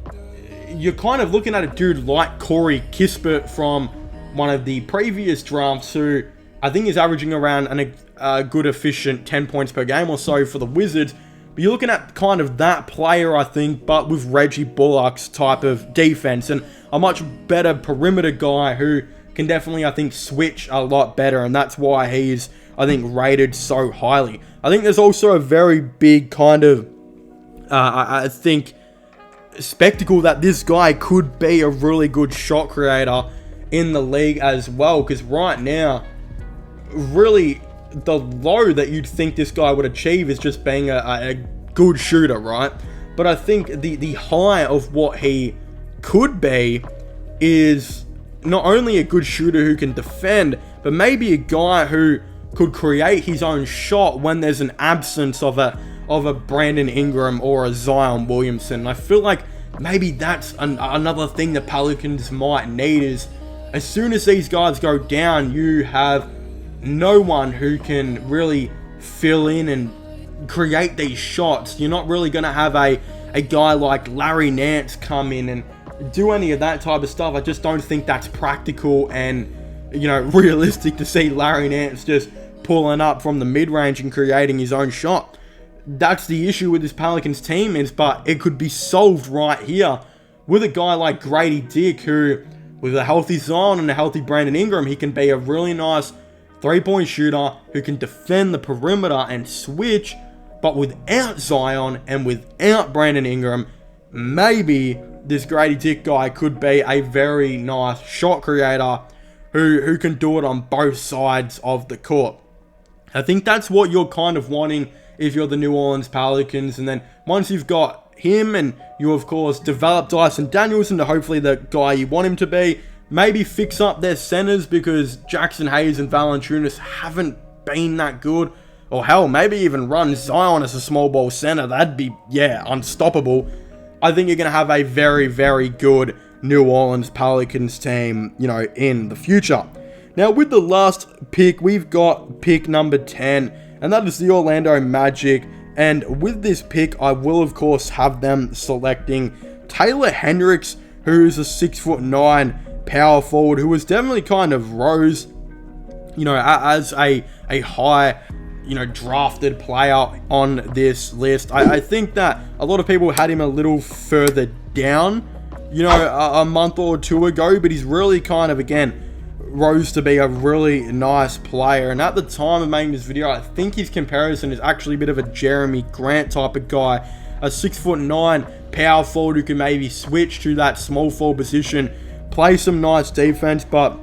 you're kind of looking at a dude like Corey Kispert from one of the previous drafts, who I think is averaging around a good, efficient 10 points per game or so for the Wizards. But you're looking at kind of that player, I think, but with Reggie Bullock's type of defense, and a much better perimeter guy who can definitely, I think, switch a lot better, and that's why he's, I think, rated so highly. I think there's also a very big kind of, I think, spectacle that this guy could be a really good shot creator in the league as well, because right now, really, the low that you'd think this guy would achieve is just being a good shooter, right? But I think the high of what he could be is not only a good shooter who can defend, but maybe a guy who could create his own shot when there's an absence of a Brandon Ingram or a Zion Williamson. I feel like maybe that's another thing the Pelicans might need, is as soon as these guys go down, you have no one who can really fill in and create these shots. You're not really going to have a guy like Larry Nance come in and do any of that type of stuff. I just don't think that's practical and, you know, realistic to see Larry Nance just pulling up from the mid-range and creating his own shot. That's the issue with this Pelicans team but it could be solved right here with a guy like Grady Dick, who, with a healthy Zion and a healthy Brandon Ingram, he can be a really nice three-point shooter who can defend the perimeter and switch. But without Zion and without Brandon Ingram, maybe this Grady Dick guy could be a very nice shot creator who can do it on both sides of the court. I think that's what you're kind of wanting if you're the New Orleans Pelicans. And then once you've got him and you, of course, develop Dyson Daniels into hopefully the guy you want him to be, maybe fix up their centers, because Jackson Hayes and Valanciunas haven't been that good. Or hell, maybe even run Zion as a small ball center. That'd be, unstoppable. I think you're going to have a very, very good New Orleans Pelicans team, you know, in the future. Now, with the last pick, we've got pick number 10, and that is the Orlando Magic. And with this pick, I will, of course, have them selecting Taylor Hendricks, who's a 6'9" power forward, who was definitely kind of rose, you know, as a high, you know, drafted player on this list. I think that a lot of people had him a little further down, you know, a month or two ago, but he's really kind of, again, rose to be a really nice player. And at the time of making this video, I think his comparison is actually a bit of a Jeremy Grant type of guy, a 6'9" power forward who can maybe switch to that small forward position, play some nice defense, but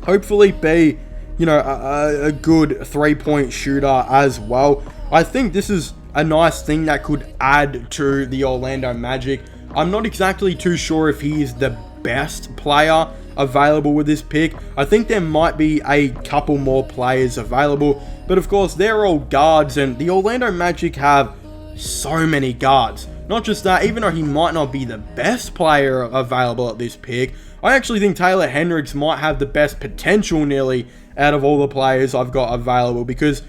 hopefully be, you know, a good three-point shooter as well. I think this is a nice thing that could add to the Orlando Magic. I'm not exactly too sure if he is the best player available with this pick. I think there might be a couple more players available, but of course they're all guards, and the Orlando Magic have so many guards. Not just that, even though he might not be the best player available at this pick, I actually think Taylor Hendricks might have the best potential nearly out of all the players I've got available, because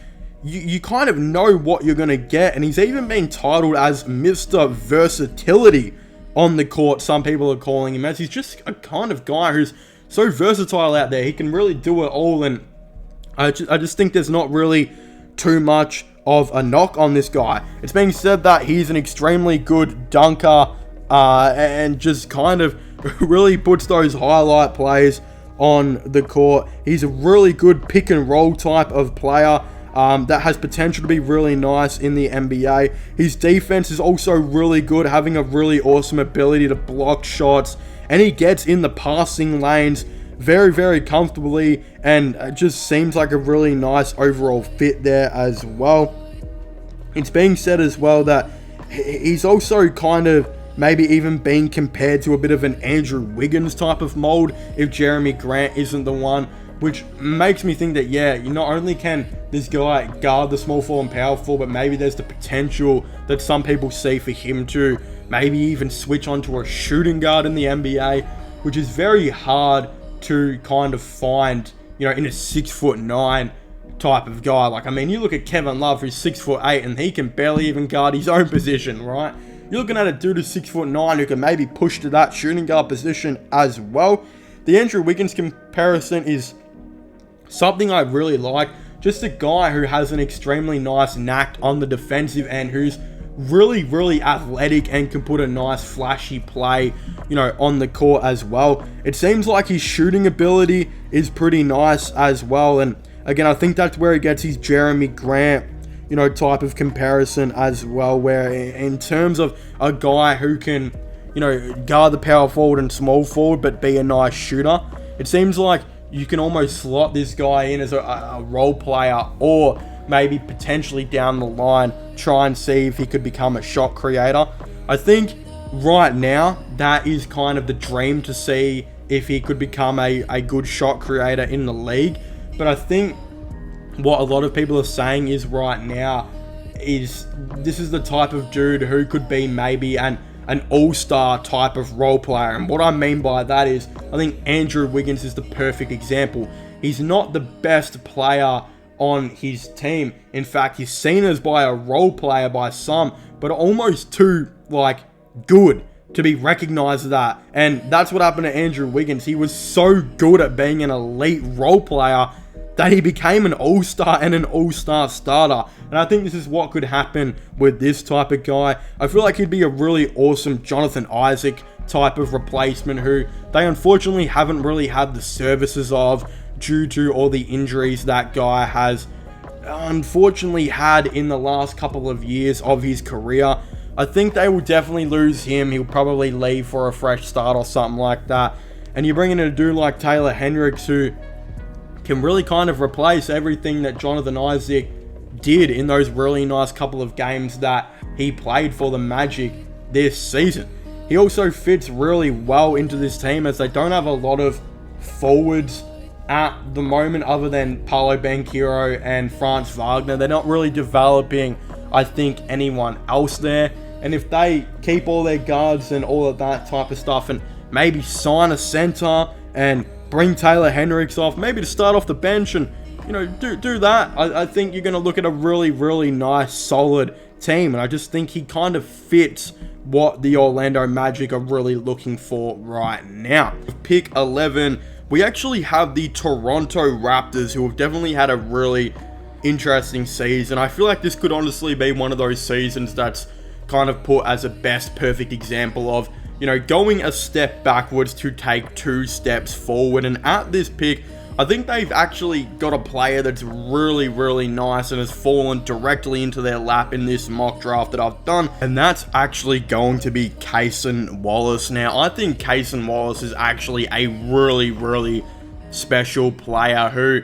you kind of know what you're going to get, and he's even been titled as Mr. Versatility on the court. Some people are calling him, as he's just a kind of guy who's so versatile out there. He can really do it all, and I just think there's not really too much of a knock on this guy. It's being said that he's an extremely good dunker, and just kind of really puts those highlight plays on the court. He's a really good pick and roll type of player that has potential to be really nice in the NBA. His defense is also really good, having a really awesome ability to block shots, and he gets in the passing lanes very, very comfortably, and just seems like a really nice overall fit there as well. It's being said as well that he's also kind of maybe even being compared to a bit of an Andrew Wiggins type of mold if Jeremy Grant isn't the one, which makes me think that, not only can this guy guard the small forward and power forward, but maybe there's the potential that some people see for him to maybe even switch onto a shooting guard in the NBA, which is very hard to kind of find, you know, in a 6'9" type of guy. Like, I mean, you look at Kevin Love, who's 6'8", and he can barely even guard his own position, right? You're looking at a dude who's 6'9" who can maybe push to that shooting guard position as well. The Andrew Wiggins comparison is something I really like. Just a guy who has an extremely nice knack on the defensive end, who's really, really athletic and can put a nice flashy play, you know, on the court as well. It seems like his shooting ability is pretty nice as well. And again, I think that's where he gets his Jeremy Grant, you know, type of comparison as well, where in terms of a guy who can, you know, guard the power forward and small forward, but be a nice shooter, it seems like you can almost slot this guy in as a role player, or maybe potentially down the line try and see if he could become a shot creator. I think right now that is kind of the dream, to see if he could become a good shot creator in the league. But I think what a lot of people are saying is right now is this is the type of dude who could be maybe an an all-star type of role player. And what I mean by that is, I think Andrew Wiggins is the perfect example. He's not the best player on his team. In fact, he's seen as by a role player by some, but almost too, like, good to be recognized as that. And that's what happened to Andrew Wiggins. He was so good at being an elite role player that he became an all-star and an all-star starter. And I think this is what could happen with this type of guy. I feel like he'd be a really awesome Jonathan Isaac type of replacement who they unfortunately haven't really had the services of due to all the injuries that guy has unfortunately had in the last couple of years of his career. I think they will definitely lose him. He'll probably leave for a fresh start or something like that. And you bring in a dude like Taylor Hendricks who can really kind of replace everything that Jonathan Isaac did in those really nice couple of games that he played for the Magic this season. He also fits really well into this team as they don't have a lot of forwards at the moment other than Paolo Banchero and Franz Wagner. They're not really developing, I think, anyone else there. And if they keep all their guards and all of that type of stuff and maybe sign a center and bring Taylor Hendricks off, maybe to start off the bench and, you know, do that, I think you're going to look at a really, really nice, solid team. And I just think he kind of fits what the Orlando Magic are really looking for right now. Pick 11, we actually have the Toronto Raptors, who have definitely had a really interesting season. I feel like this could honestly be one of those seasons that's kind of put as a best perfect example of, you know, going a step backwards to take 2 steps forward. And at this pick, I think they've actually got a player that's really, really nice and has fallen directly into their lap in this mock draft that I've done. And that's actually going to be Cason Wallace. Now, I think Cason Wallace is actually a really, really special player who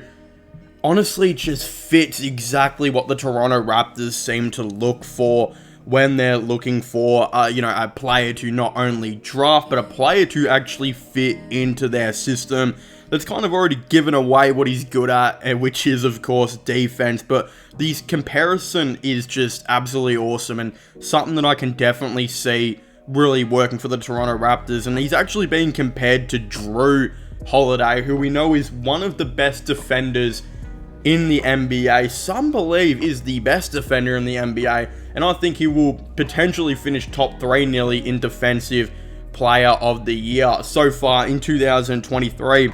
honestly just fits exactly what the Toronto Raptors seem to look for when they're looking for, a player to not only draft, but a player to actually fit into their system that's kind of already given away what he's good at, which is, of course, defense. But this comparison is just absolutely awesome and something that I can definitely see really working for the Toronto Raptors. And he's actually being compared to Drew Holiday, who we know is one of the best defenders in the NBA. Some believe is the best defender in the NBA, and I think he will potentially finish top 3 nearly in defensive player of the year so far in 2023.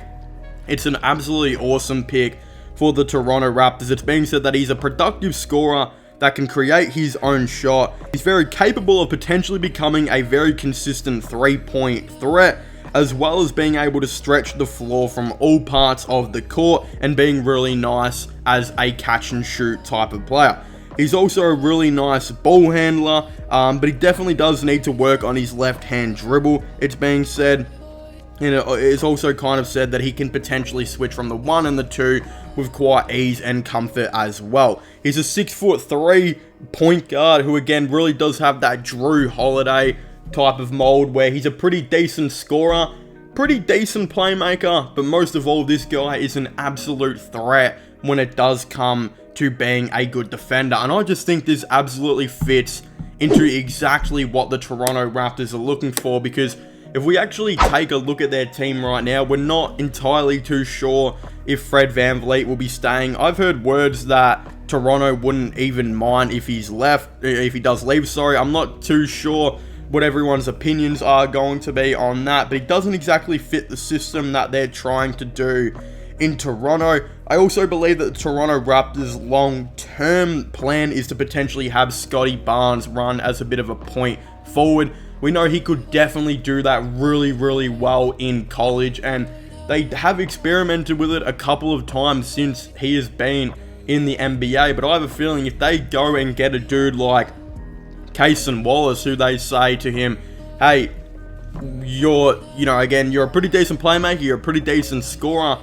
It's an absolutely awesome pick for the Toronto Raptors. It's being said that he's a productive scorer that can create his own shot. He's very capable of potentially becoming a very consistent 3-point threat, as well as being able to stretch the floor from all parts of the court and being really nice as a catch and shoot type of player. He's also a really nice ball handler, but he definitely does need to work on his left-hand dribble, it's being said. And it's also kind of said that he can potentially switch from the 1 and the 2 with quite ease and comfort as well. He's a 6'3" point guard who, again, really does have that Drew Holiday type of mold where he's a pretty decent scorer, pretty decent playmaker, but most of all, this guy is an absolute threat when it does come to being a good defender. And I just think this absolutely fits into exactly what the Toronto Raptors are looking for, because if we actually take a look at their team right now, we're not entirely too sure if Fred VanVleet will be staying. I've heard words that Toronto wouldn't even mind if he does leave, sorry. I'm not too sure what everyone's opinions are going to be on that, but it doesn't exactly fit the system that they're trying to do in Toronto. I also believe that the Toronto Raptors' long-term plan is to potentially have Scotty Barnes run as a bit of a point forward. We know he could definitely do that really, really well in college, and they have experimented with it a couple of times since he has been in the NBA, but I have a feeling if they go and get a dude like Cason Wallace, who they say to him, hey, you're a pretty decent playmaker, you're a pretty decent scorer,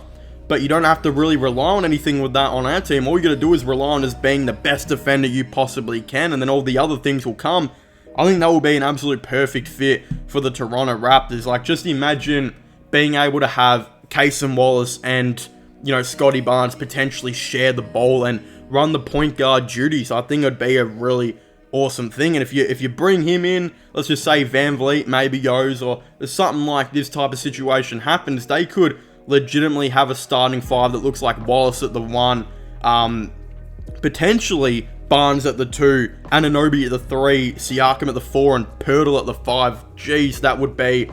but you don't have to really rely on anything with that on our team. All you gotta do is rely on as being the best defender you possibly can, and then all the other things will come. I think that will be an absolute perfect fit for the Toronto Raptors. Like, just imagine being able to have Cason Wallace and, Scotty Barnes potentially share the ball and run the point guard duties. I think it'd be a really awesome thing. And if you bring him in, let's just say Van Vliet maybe goes, or something like this type of situation happens, they could legitimately have a starting five that looks like Wallace at the 1, potentially Barnes at the 2, Anunoby at the 3, Siakam at the 4, and Pirtle at the 5. Jeez, that would be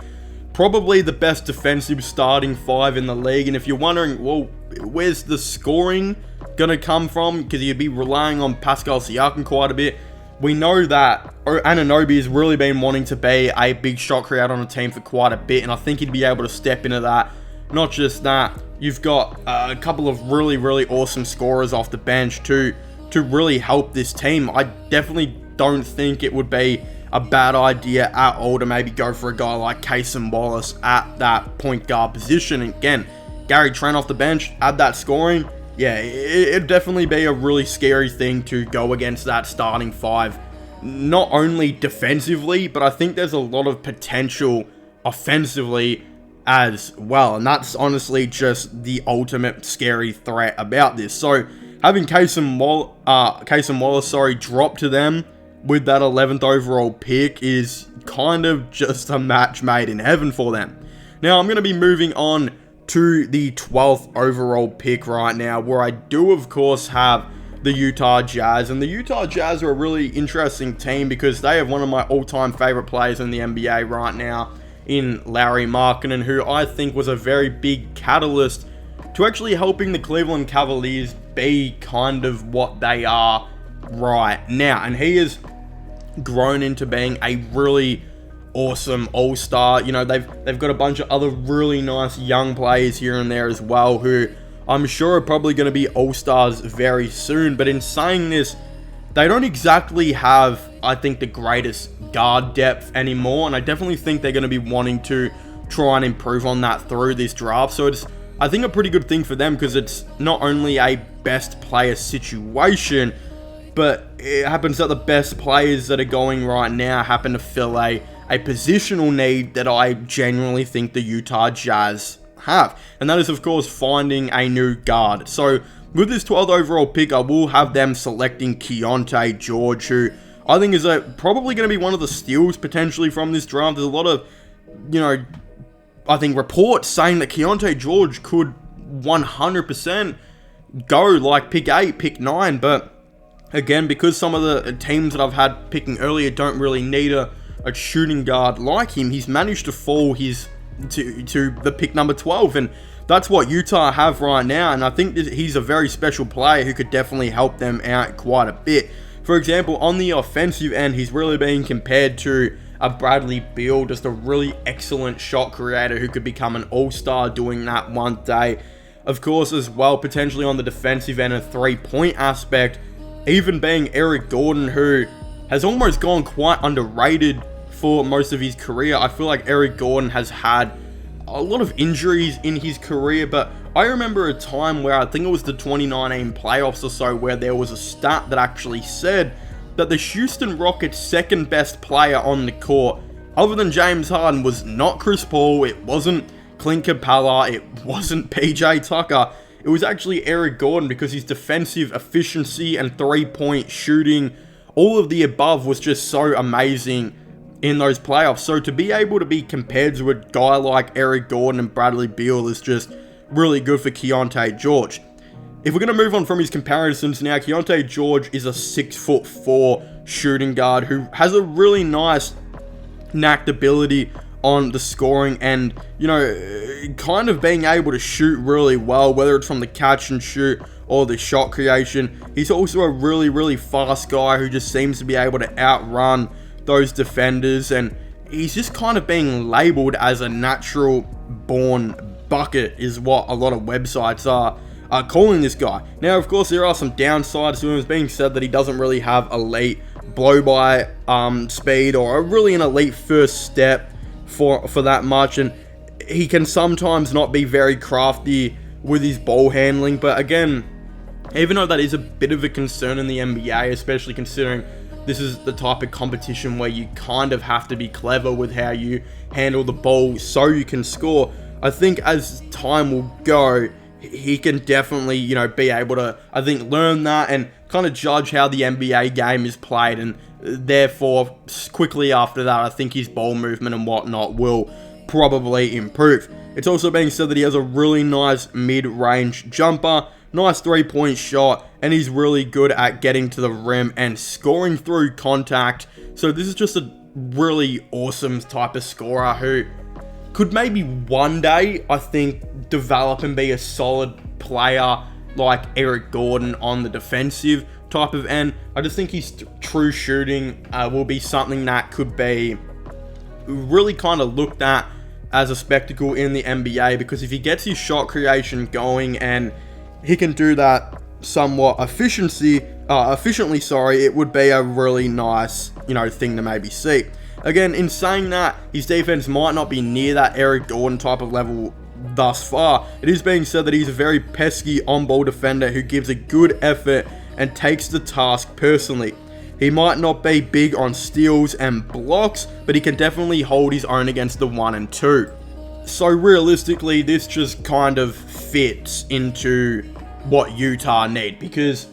probably the best defensive starting 5 in the league. And if you're wondering, well, where's the scoring gonna come from? Because you'd be relying on Pascal Siakam quite a bit. We know that Anunoby has really been wanting to be a big shot creator on the team for quite a bit, and I think he'd be able to step into that. Not just that, you've got a couple of really, really awesome scorers off the bench to really help this team. I definitely don't think it would be a bad idea at all to maybe go for a guy like Cason Wallace at that point guard position. And again, Gary Trent off the bench, add that scoring. Yeah, it'd definitely be a really scary thing to go against that starting 5. Not only defensively, but I think there's a lot of potential offensively as well. And that's honestly just the ultimate scary threat about this. So having Cason Wallace, drop to them with that 11th overall pick is kind of just a match made in heaven for them. Now, I'm going to be moving on to the 12th overall pick right now, where I do, of course, have the Utah Jazz. And the Utah Jazz are a really interesting team because they have one of my all-time favorite players in the NBA right now in Lauri Markkanen, who I think was a very big catalyst to actually helping the Cleveland Cavaliers be kind of what they are right now. And he has grown into being a really awesome all-star. You know, they've got a bunch of other really nice young players here and there as well, who I'm sure are probably going to be all-stars very soon. But in saying this, they don't exactly have, I think, the greatest guard depth anymore, and I definitely think they're going to be wanting to try and improve on that through this draft. So it's, I think, a pretty good thing for them, because it's not only a best player situation, but it happens that the best players that are going right now happen to fill a positional need that I genuinely think the Utah Jazz have. And that is, of course, finding a new guard. So with this 12th overall pick, I will have them selecting Keontae George, who I think is probably going to be one of the steals potentially from this draft. There's a lot of, I think, reports saying that Keontae George could 100% go like pick 8, pick 9, but again, because some of the teams that I've had picking earlier don't really need a shooting guard like him, he's managed to fall to the pick number 12, and that's what Utah have right now. And I think he's a very special player who could definitely help them out quite a bit. For example, on the offensive end, he's really being compared to a Bradley Beal, just a really excellent shot creator who could become an all-star doing that one day. Of course, as well, potentially on the defensive end, a three-point aspect, even being Eric Gordon, who has almost gone quite underrated for most of his career. I feel like Eric Gordon has had a lot of injuries in his career, but I remember a time where I think it was the 2019 playoffs or so, where there was a stat that actually said that the Houston Rockets' second best player on the court, other than James Harden, was not Chris Paul, it wasn't Clint Capella, it wasn't PJ Tucker, it was actually Eric Gordon, because his defensive efficiency and three-point shooting, all of the above, was just so amazing in those playoffs. So to be able to be compared to a guy like Eric Gordon and Bradley Beal is just really good for Keontae George. If we're going to move on from his comparisons now, Keontae George is a 6'4" shooting guard who has a really nice knacked ability on the scoring and, kind of being able to shoot really well, whether it's from the catch and shoot or the shot creation. He's also a really, really fast guy who just seems to be able to outrun those defenders, and he's just kind of being labeled as a natural born bucket is what a lot of websites are calling this guy. Now, of course, there are some downsides to him. It's being said that he doesn't really have elite blow-by speed or really an elite first step for that much, and he can sometimes not be very crafty with his ball handling. But again, even though that is a bit of a concern in the NBA, especially considering this is the type of competition where you kind of have to be clever with how you handle the ball so you can score, I think as time will go, he can definitely, be able to, I think, learn that and kind of judge how the NBA game is played, and therefore, quickly after that, I think his ball movement and whatnot will probably improve. It's also being said that he has a really nice mid-range jumper, nice three-point shot, and he's really good at getting to the rim and scoring through contact. So this is just a really awesome type of scorer who could maybe one day, I think, develop and be a solid player like Eric Gordon on the defensive type of end. I just think his true shooting will be something that could be really kind of looked at as a spectacle in the NBA, because if he gets his shot creation going and he can do that somewhat efficiently, it would be a really nice, thing to maybe see. Again, in saying that, his defense might not be near that Eric Gordon type of level thus far. It is being said that he's a very pesky on-ball defender who gives a good effort and takes the task personally. He might not be big on steals and blocks, but he can definitely hold his own against the 1 and 2. So realistically, this just kind of fits into what Utah need, because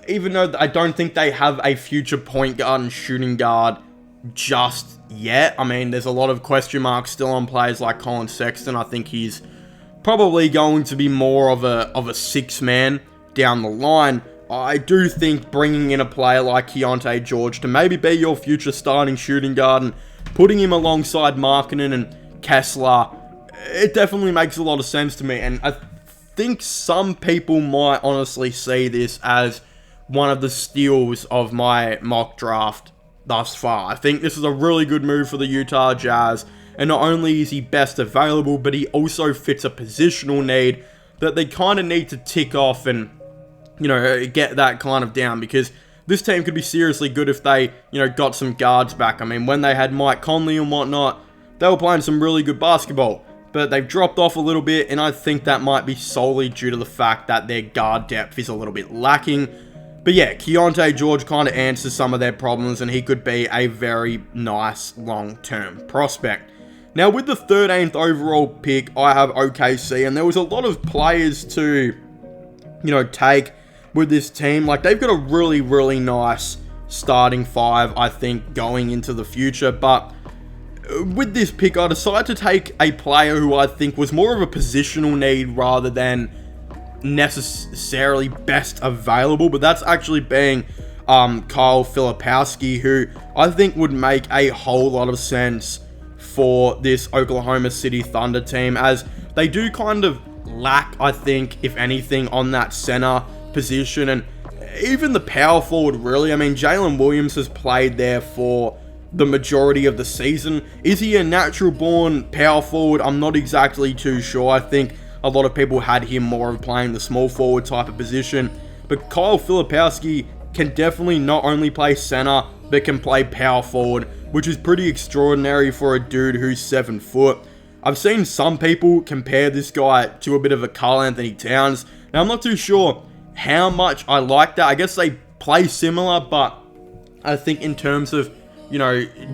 even though I don't think they have a future point guard and shooting guard just yet, I mean, there's a lot of question marks still on players like Colin Sexton. I think he's probably going to be more of a six-man down the line. I do think bringing in a player like Keontae George to maybe be your future starting shooting guard and putting him alongside Markkanen and Kessler, it definitely makes a lot of sense to me. And I think some people might honestly see this as one of the steals of my mock draft thus far. I think this is a really good move for the Utah Jazz, and not only is he best available, but he also fits a positional need that they kind of need to tick off and get that kind of down, because this team could be seriously good if they, got some guards back. I mean, when they had Mike Conley and whatnot, they were playing some really good basketball, but they've dropped off a little bit, and I think that might be solely due to the fact that their guard depth is a little bit lacking. But yeah, Keontae George kind of answers some of their problems, and he could be a very nice long-term prospect. Now, with the 13th overall pick, I have OKC, and there was a lot of players to, take with this team. Like, they've got a really, really nice starting five, I think, going into the future. But with this pick, I decided to take a player who I think was more of a positional need rather than necessarily best available. But that's actually being Kyle Filipowski, who I think would make a whole lot of sense for this Oklahoma City Thunder team, as they do kind of lack, I think, if anything, on that center position, and even the power forward, really. I mean, Jalen Williams has played there for the majority of the season. Is he a natural born power forward? I'm not exactly too sure. I think a lot of people had him more of playing the small forward type of position, but Kyle Filipowski can definitely not only play center, but can play power forward, which is pretty extraordinary for a dude who's 7 foot. I've seen some people compare this guy to a bit of a Karl Anthony Towns. Now, I'm not too sure how much I like that. I guess they play similar, but I think in terms of,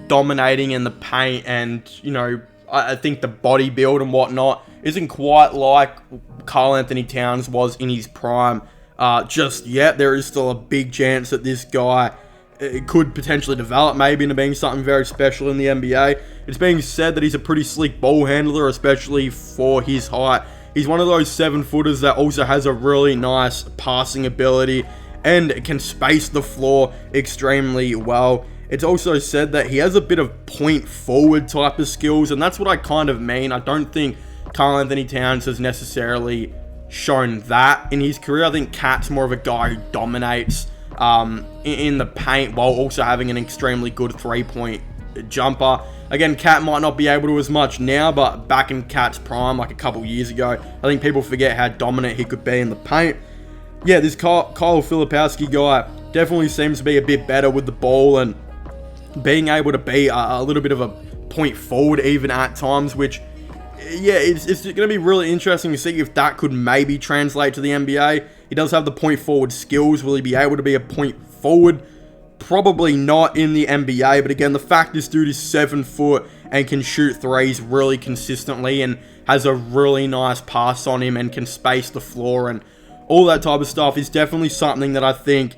dominating in the paint and, I think the body build and whatnot isn't quite like Karl Anthony Towns was in his prime just yet. There is still a big chance that this guy could potentially develop maybe into being something very special in the NBA. It's being said that he's a pretty slick ball handler, especially for his height. He's one of those 7-footers that also has a really nice passing ability and can space the floor extremely well. It's also said that he has a bit of point forward type of skills, and that's what I kind of mean. I don't think Karl Anthony Towns has necessarily shown that in his career. I think Cat's more of a guy who dominates in the paint while also having an extremely good 3-point jumper. Again, Cat might not be able to as much now, but back in Cat's prime, like a couple years ago, I think people forget how dominant he could be in the paint. Yeah, this Kyle Filipowski guy definitely seems to be a bit better with the ball and being able to be a little bit of a point forward even at times, which, yeah, it's going to be really interesting to see if that could maybe translate to the NBA. He does have the point forward skills. Will he be able to be a point forward? Probably not in the NBA, but again, the fact this dude is 7 foot and can shoot threes really consistently and has a really nice pass on him and can space the floor and all that type of stuff is definitely something that I think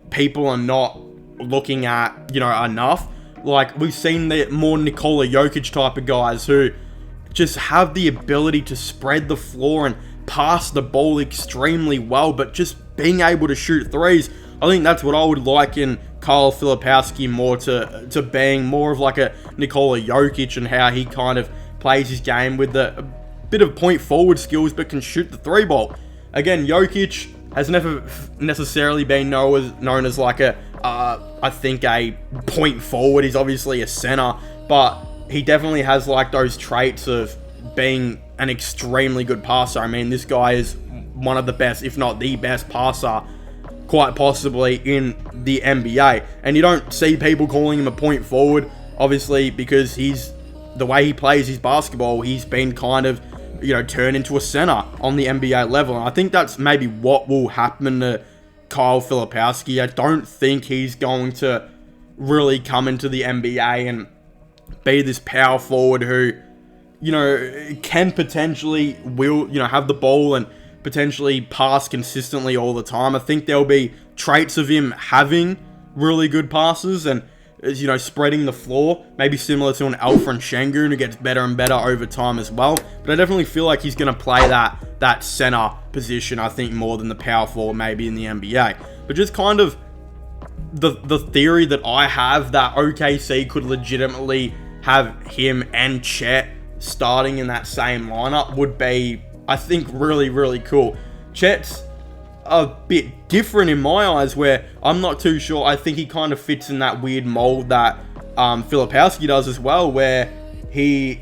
people are not looking at, enough. Like, we've seen the more Nikola Jokic type of guys who just have the ability to spread the floor and pass the ball extremely well, but just being able to shoot threes. I think that's what I would liken Kyle Filipowski more to being more of like a Nikola Jokic, and how he kind of plays his game with a bit of point forward skills, but can shoot the three ball. Again, Jokic has never necessarily been known as like I think a point forward. He's obviously a center, but he definitely has like those traits of being an extremely good passer. I mean, this guy is one of the best, if not the best passer, quite possibly in the NBA. And you don't see people calling him a point forward, obviously, because the way he plays his basketball, he's been kind of, turned into a center on the NBA level. And I think that's maybe what will happen to Kyle Filipowski. I don't think he's going to really come into the NBA and be this power forward who, can potentially have the ball and potentially pass consistently all the time. I think there'll be traits of him having really good passes and, spreading the floor, maybe similar to an Alfred Şengün, who gets better and better over time as well. But I definitely feel like he's going to play that center position, I think, more than the power forward maybe in the NBA. But just kind of the theory that I have that OKC could legitimately have him and Chet starting in that same lineup would be, I think, really, really cool. Chet's a bit different in my eyes, where I'm not too sure. I think he kind of fits in that weird mold that Filipowski does as well, where he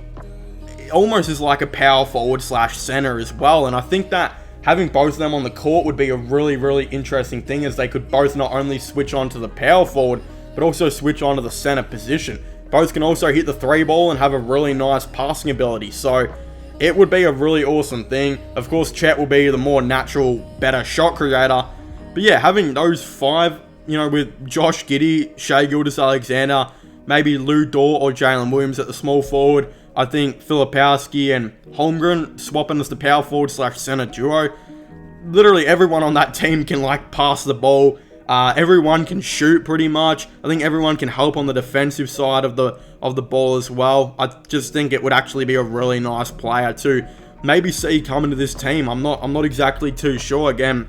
almost is like a power forward / center as well. And I think that having both of them on the court would be a really, really interesting thing, as they could both not only switch on to the power forward, but also switch on to the center position. Both can also hit the three ball and have a really nice passing ability. So it would be a really awesome thing. Of course, Chet will be the more natural, better shot creator. But yeah, having those five, with Josh Giddey, Shai Gilgeous-Alexander, maybe Lou Dort or Jalen Williams at the small forward. I think Filipowski and Holmgren swapping as the power forward / center duo. Literally everyone on that team can pass the ball. Everyone can shoot pretty much. I think everyone can help on the defensive side of the ball as well. I just think it would actually be a really nice player to maybe see come into this team. I'm not exactly too sure. Again,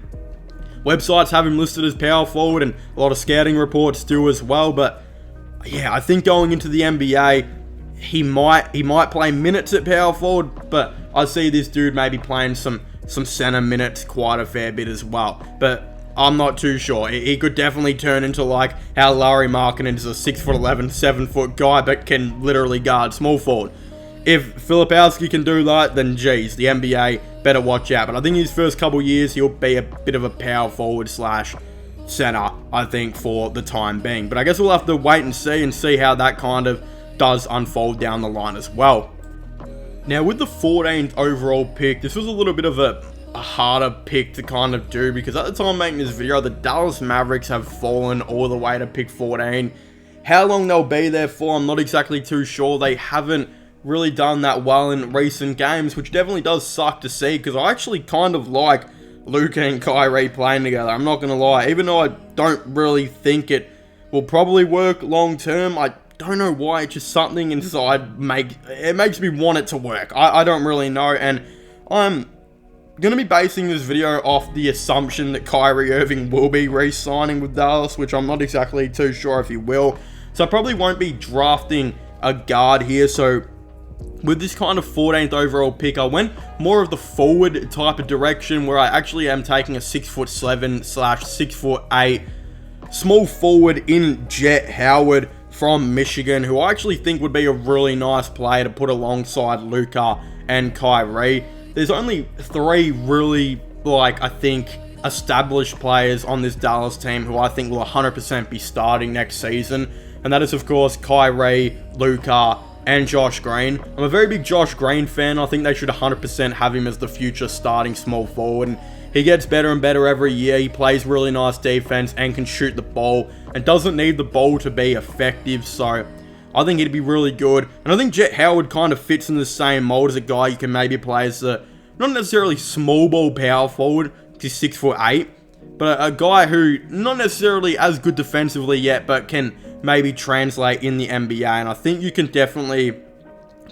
websites have him listed as power forward, and a lot of scouting reports do as well. But yeah, I think going into the NBA, he might play minutes at power forward, but I see this dude maybe playing some center minutes quite a fair bit as well. But I'm not too sure. He could definitely turn into how Larry Markkinen is a 6'11", 7-foot guy, but can literally guard small forward. If Filipowski can do that, then geez, the NBA better watch out. But I think his first couple years, he'll be a bit of a power forward / center, I think, for the time being. But I guess we'll have to wait and see how that kind of does unfold down the line as well. Now, with the 14th overall pick, this was a little bit of a harder pick to kind of do, because at the time making this video, the Dallas Mavericks have fallen all the way to pick 14. How long they'll be there for, I'm not exactly too sure. They haven't really done that well in recent games, which definitely does suck to see, because I actually kind of like Luka and Kyrie playing together. I'm not going to lie. Even though I don't really think it will probably work long term, I don't know why. It's just something inside makes me want it to work. I don't really know, and I'm going to be basing this video off the assumption that Kyrie Irving will be re-signing with Dallas, which I'm not exactly too sure if he will. So I probably won't be drafting a guard here. So with this kind of 14th overall pick, I went more of the forward type of direction, where I actually am taking a 6'7" / 6'8" small forward in Jet Howard from Michigan, who I actually think would be a really nice player to put alongside Luka and Kyrie. There's only three really, I think, established players on this Dallas team who I think will 100% be starting next season. And that is, of course, Kyrie, Luka, and Josh Green. I'm a very big Josh Green fan. I think they should 100% have him as the future starting small forward. And he gets better and better every year. He plays really nice defense and can shoot the ball and doesn't need the ball to be effective. So I think he'd be really good. And I think Jet Howard kind of fits in the same mold as a guy you can maybe play as a, not necessarily small ball power forward, He's 6'8", but a guy who not necessarily as good defensively yet, but can maybe translate in the NBA. And I think you can definitely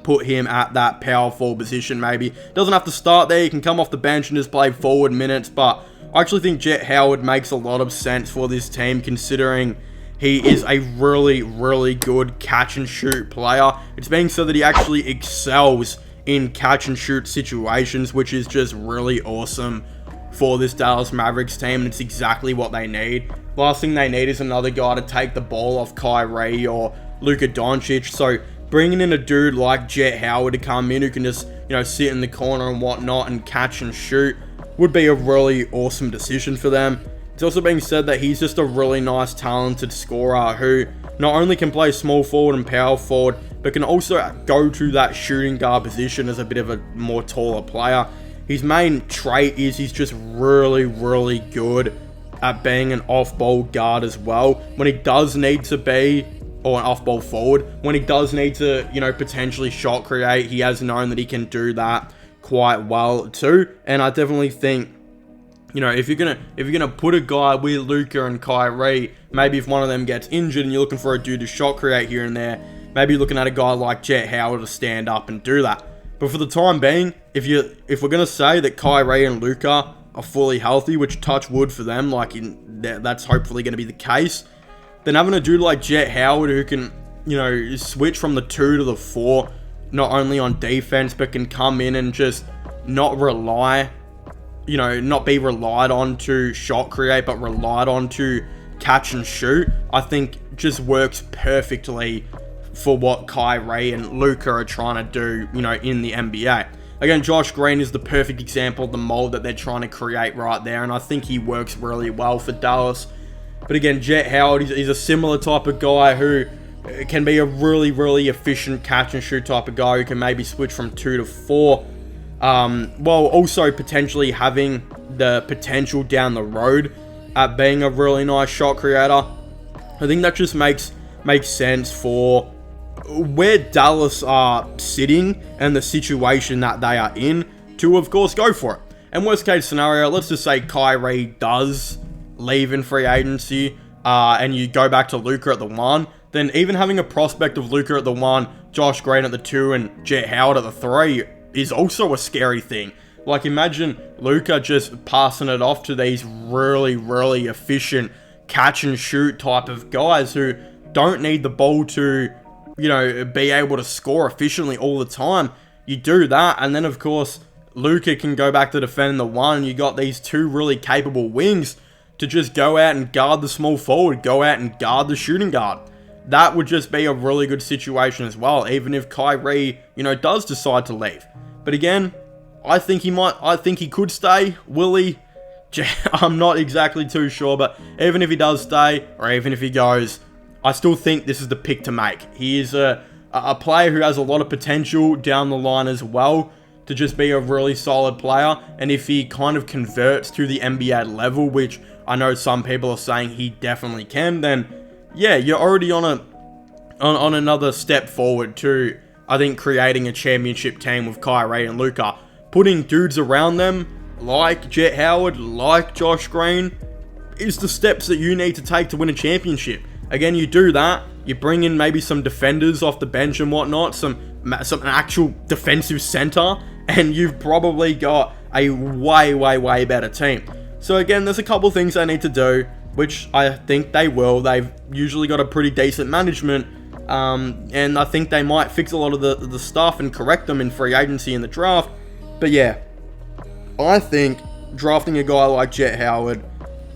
put him at that power forward position. Maybe doesn't have to start there. He can come off the bench and just play forward minutes. But I actually think Jett Howard makes a lot of sense for this team, considering he is a really, really good catch and shoot player. It's being said that he actually excels in catch and shoot situations, which is just really awesome for this Dallas Mavericks team, and it's exactly what they need. Last thing they need is another guy to take the ball off Kyrie or Luka Doncic. So bringing in a dude like Jett Howard to come in who can just, sit in the corner and whatnot and catch and shoot would be a really awesome decision for them. It's also being said that he's just a really nice, talented scorer who not only can play small forward and power forward, but can also go to that shooting guard position as a bit of a more taller player. His main trait is he's just really, really good at being an off-ball guard as well. When he does need to be, or an off-ball forward, when he does need to, potentially shot create, he has known that he can do that quite well too. And I definitely think, if you're gonna put a guy with Luka and Kyrie, maybe if one of them gets injured and you're looking for a dude to shot create here and there, maybe you're looking at a guy like Jett Howard to stand up and do that. But for the time being, if we're gonna say that Kyrie and Luka are fully healthy, which touch wood for them, that's hopefully gonna be the case, then having a dude like Jett Howard who can, switch from the 2 to the 4, not only on defense, but can come in and just not be relied on to shot create, but relied on to catch and shoot, I think just works perfectly for what Kyrie and Luka are trying to do, in the NBA. Again, Josh Green is the perfect example of the mold that they're trying to create right there, and I think he works really well for Dallas. But again, Jett Howard, he's a similar type of guy who can be a really, really efficient catch and shoot type of guy who can maybe switch from 2 to 4, while also potentially having the potential down the road at being a really nice shot creator. I think that just makes sense for where Dallas are sitting and the situation that they are in to, of course, go for it. And worst case scenario, let's just say Kyrie does leave in free agency, and you go back to Luka at the 1, then even having a prospect of Luka at the 1, Josh Green at the 2, and Jett Howard at the 3 is also a scary thing. Like, imagine Luka just passing it off to these really, really efficient catch and shoot type of guys who don't need the ball to, be able to score efficiently all the time. You do that, and then of course Luka can go back to defending the 1. You got these 2 really capable wings to just go out and guard the small forward, go out and guard the shooting guard. That would just be a really good situation as well, even if Kyrie, does decide to leave. But again, I think he could stay. Will he? I'm not exactly too sure, but even if he does stay, or even if he goes, I still think this is the pick to make. He is a player who has a lot of potential down the line as well to just be a really solid player. And if he kind of converts to the NBA level, which I know some people are saying he definitely can, then yeah, you're already on another step forward to, I think, creating a championship team with Kyrie and Luka. Putting dudes around them like Jett Howard, like Josh Green, is the steps that you need to take to win a championship. Again, you do that, you bring in maybe some defenders off the bench and whatnot, an actual defensive center, and you've probably got a way, way, way better team. So again, there's a couple things they need to do, which I think they will. They've usually got a pretty decent management, and I think they might fix a lot of the stuff and correct them in free agency in the draft. But yeah, I think drafting a guy like Jett Howard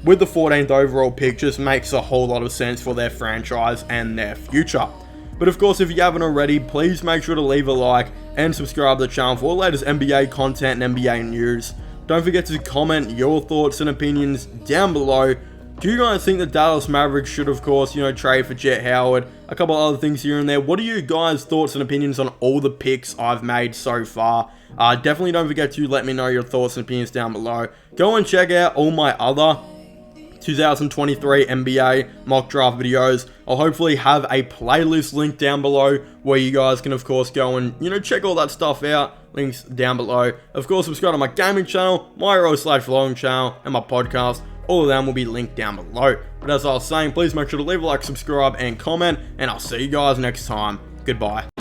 with the 14th overall pick just makes a whole lot of sense for their franchise and their future. But of course, if you haven't already, please make sure to leave a like and subscribe to the channel for all the latest NBA content and NBA news. Don't forget to comment your thoughts and opinions down below. Do you guys think the Dallas Mavericks should, of course, trade for Jett Howard? A couple other things here and there. What are you guys' thoughts and opinions on all the picks I've made so far? Definitely don't forget to let me know your thoughts and opinions down below. Go and check out all my other 2023 NBA mock draft videos. I'll hopefully have a playlist link down below where you guys can, of course, go and, check all that stuff out. links down below. Of course, subscribe to my gaming channel, my Euro/vlogging channel, and my podcast. All of them will be linked down below. But as I was saying, please make sure to leave a like, subscribe, and comment, and I'll see you guys next time. Goodbye.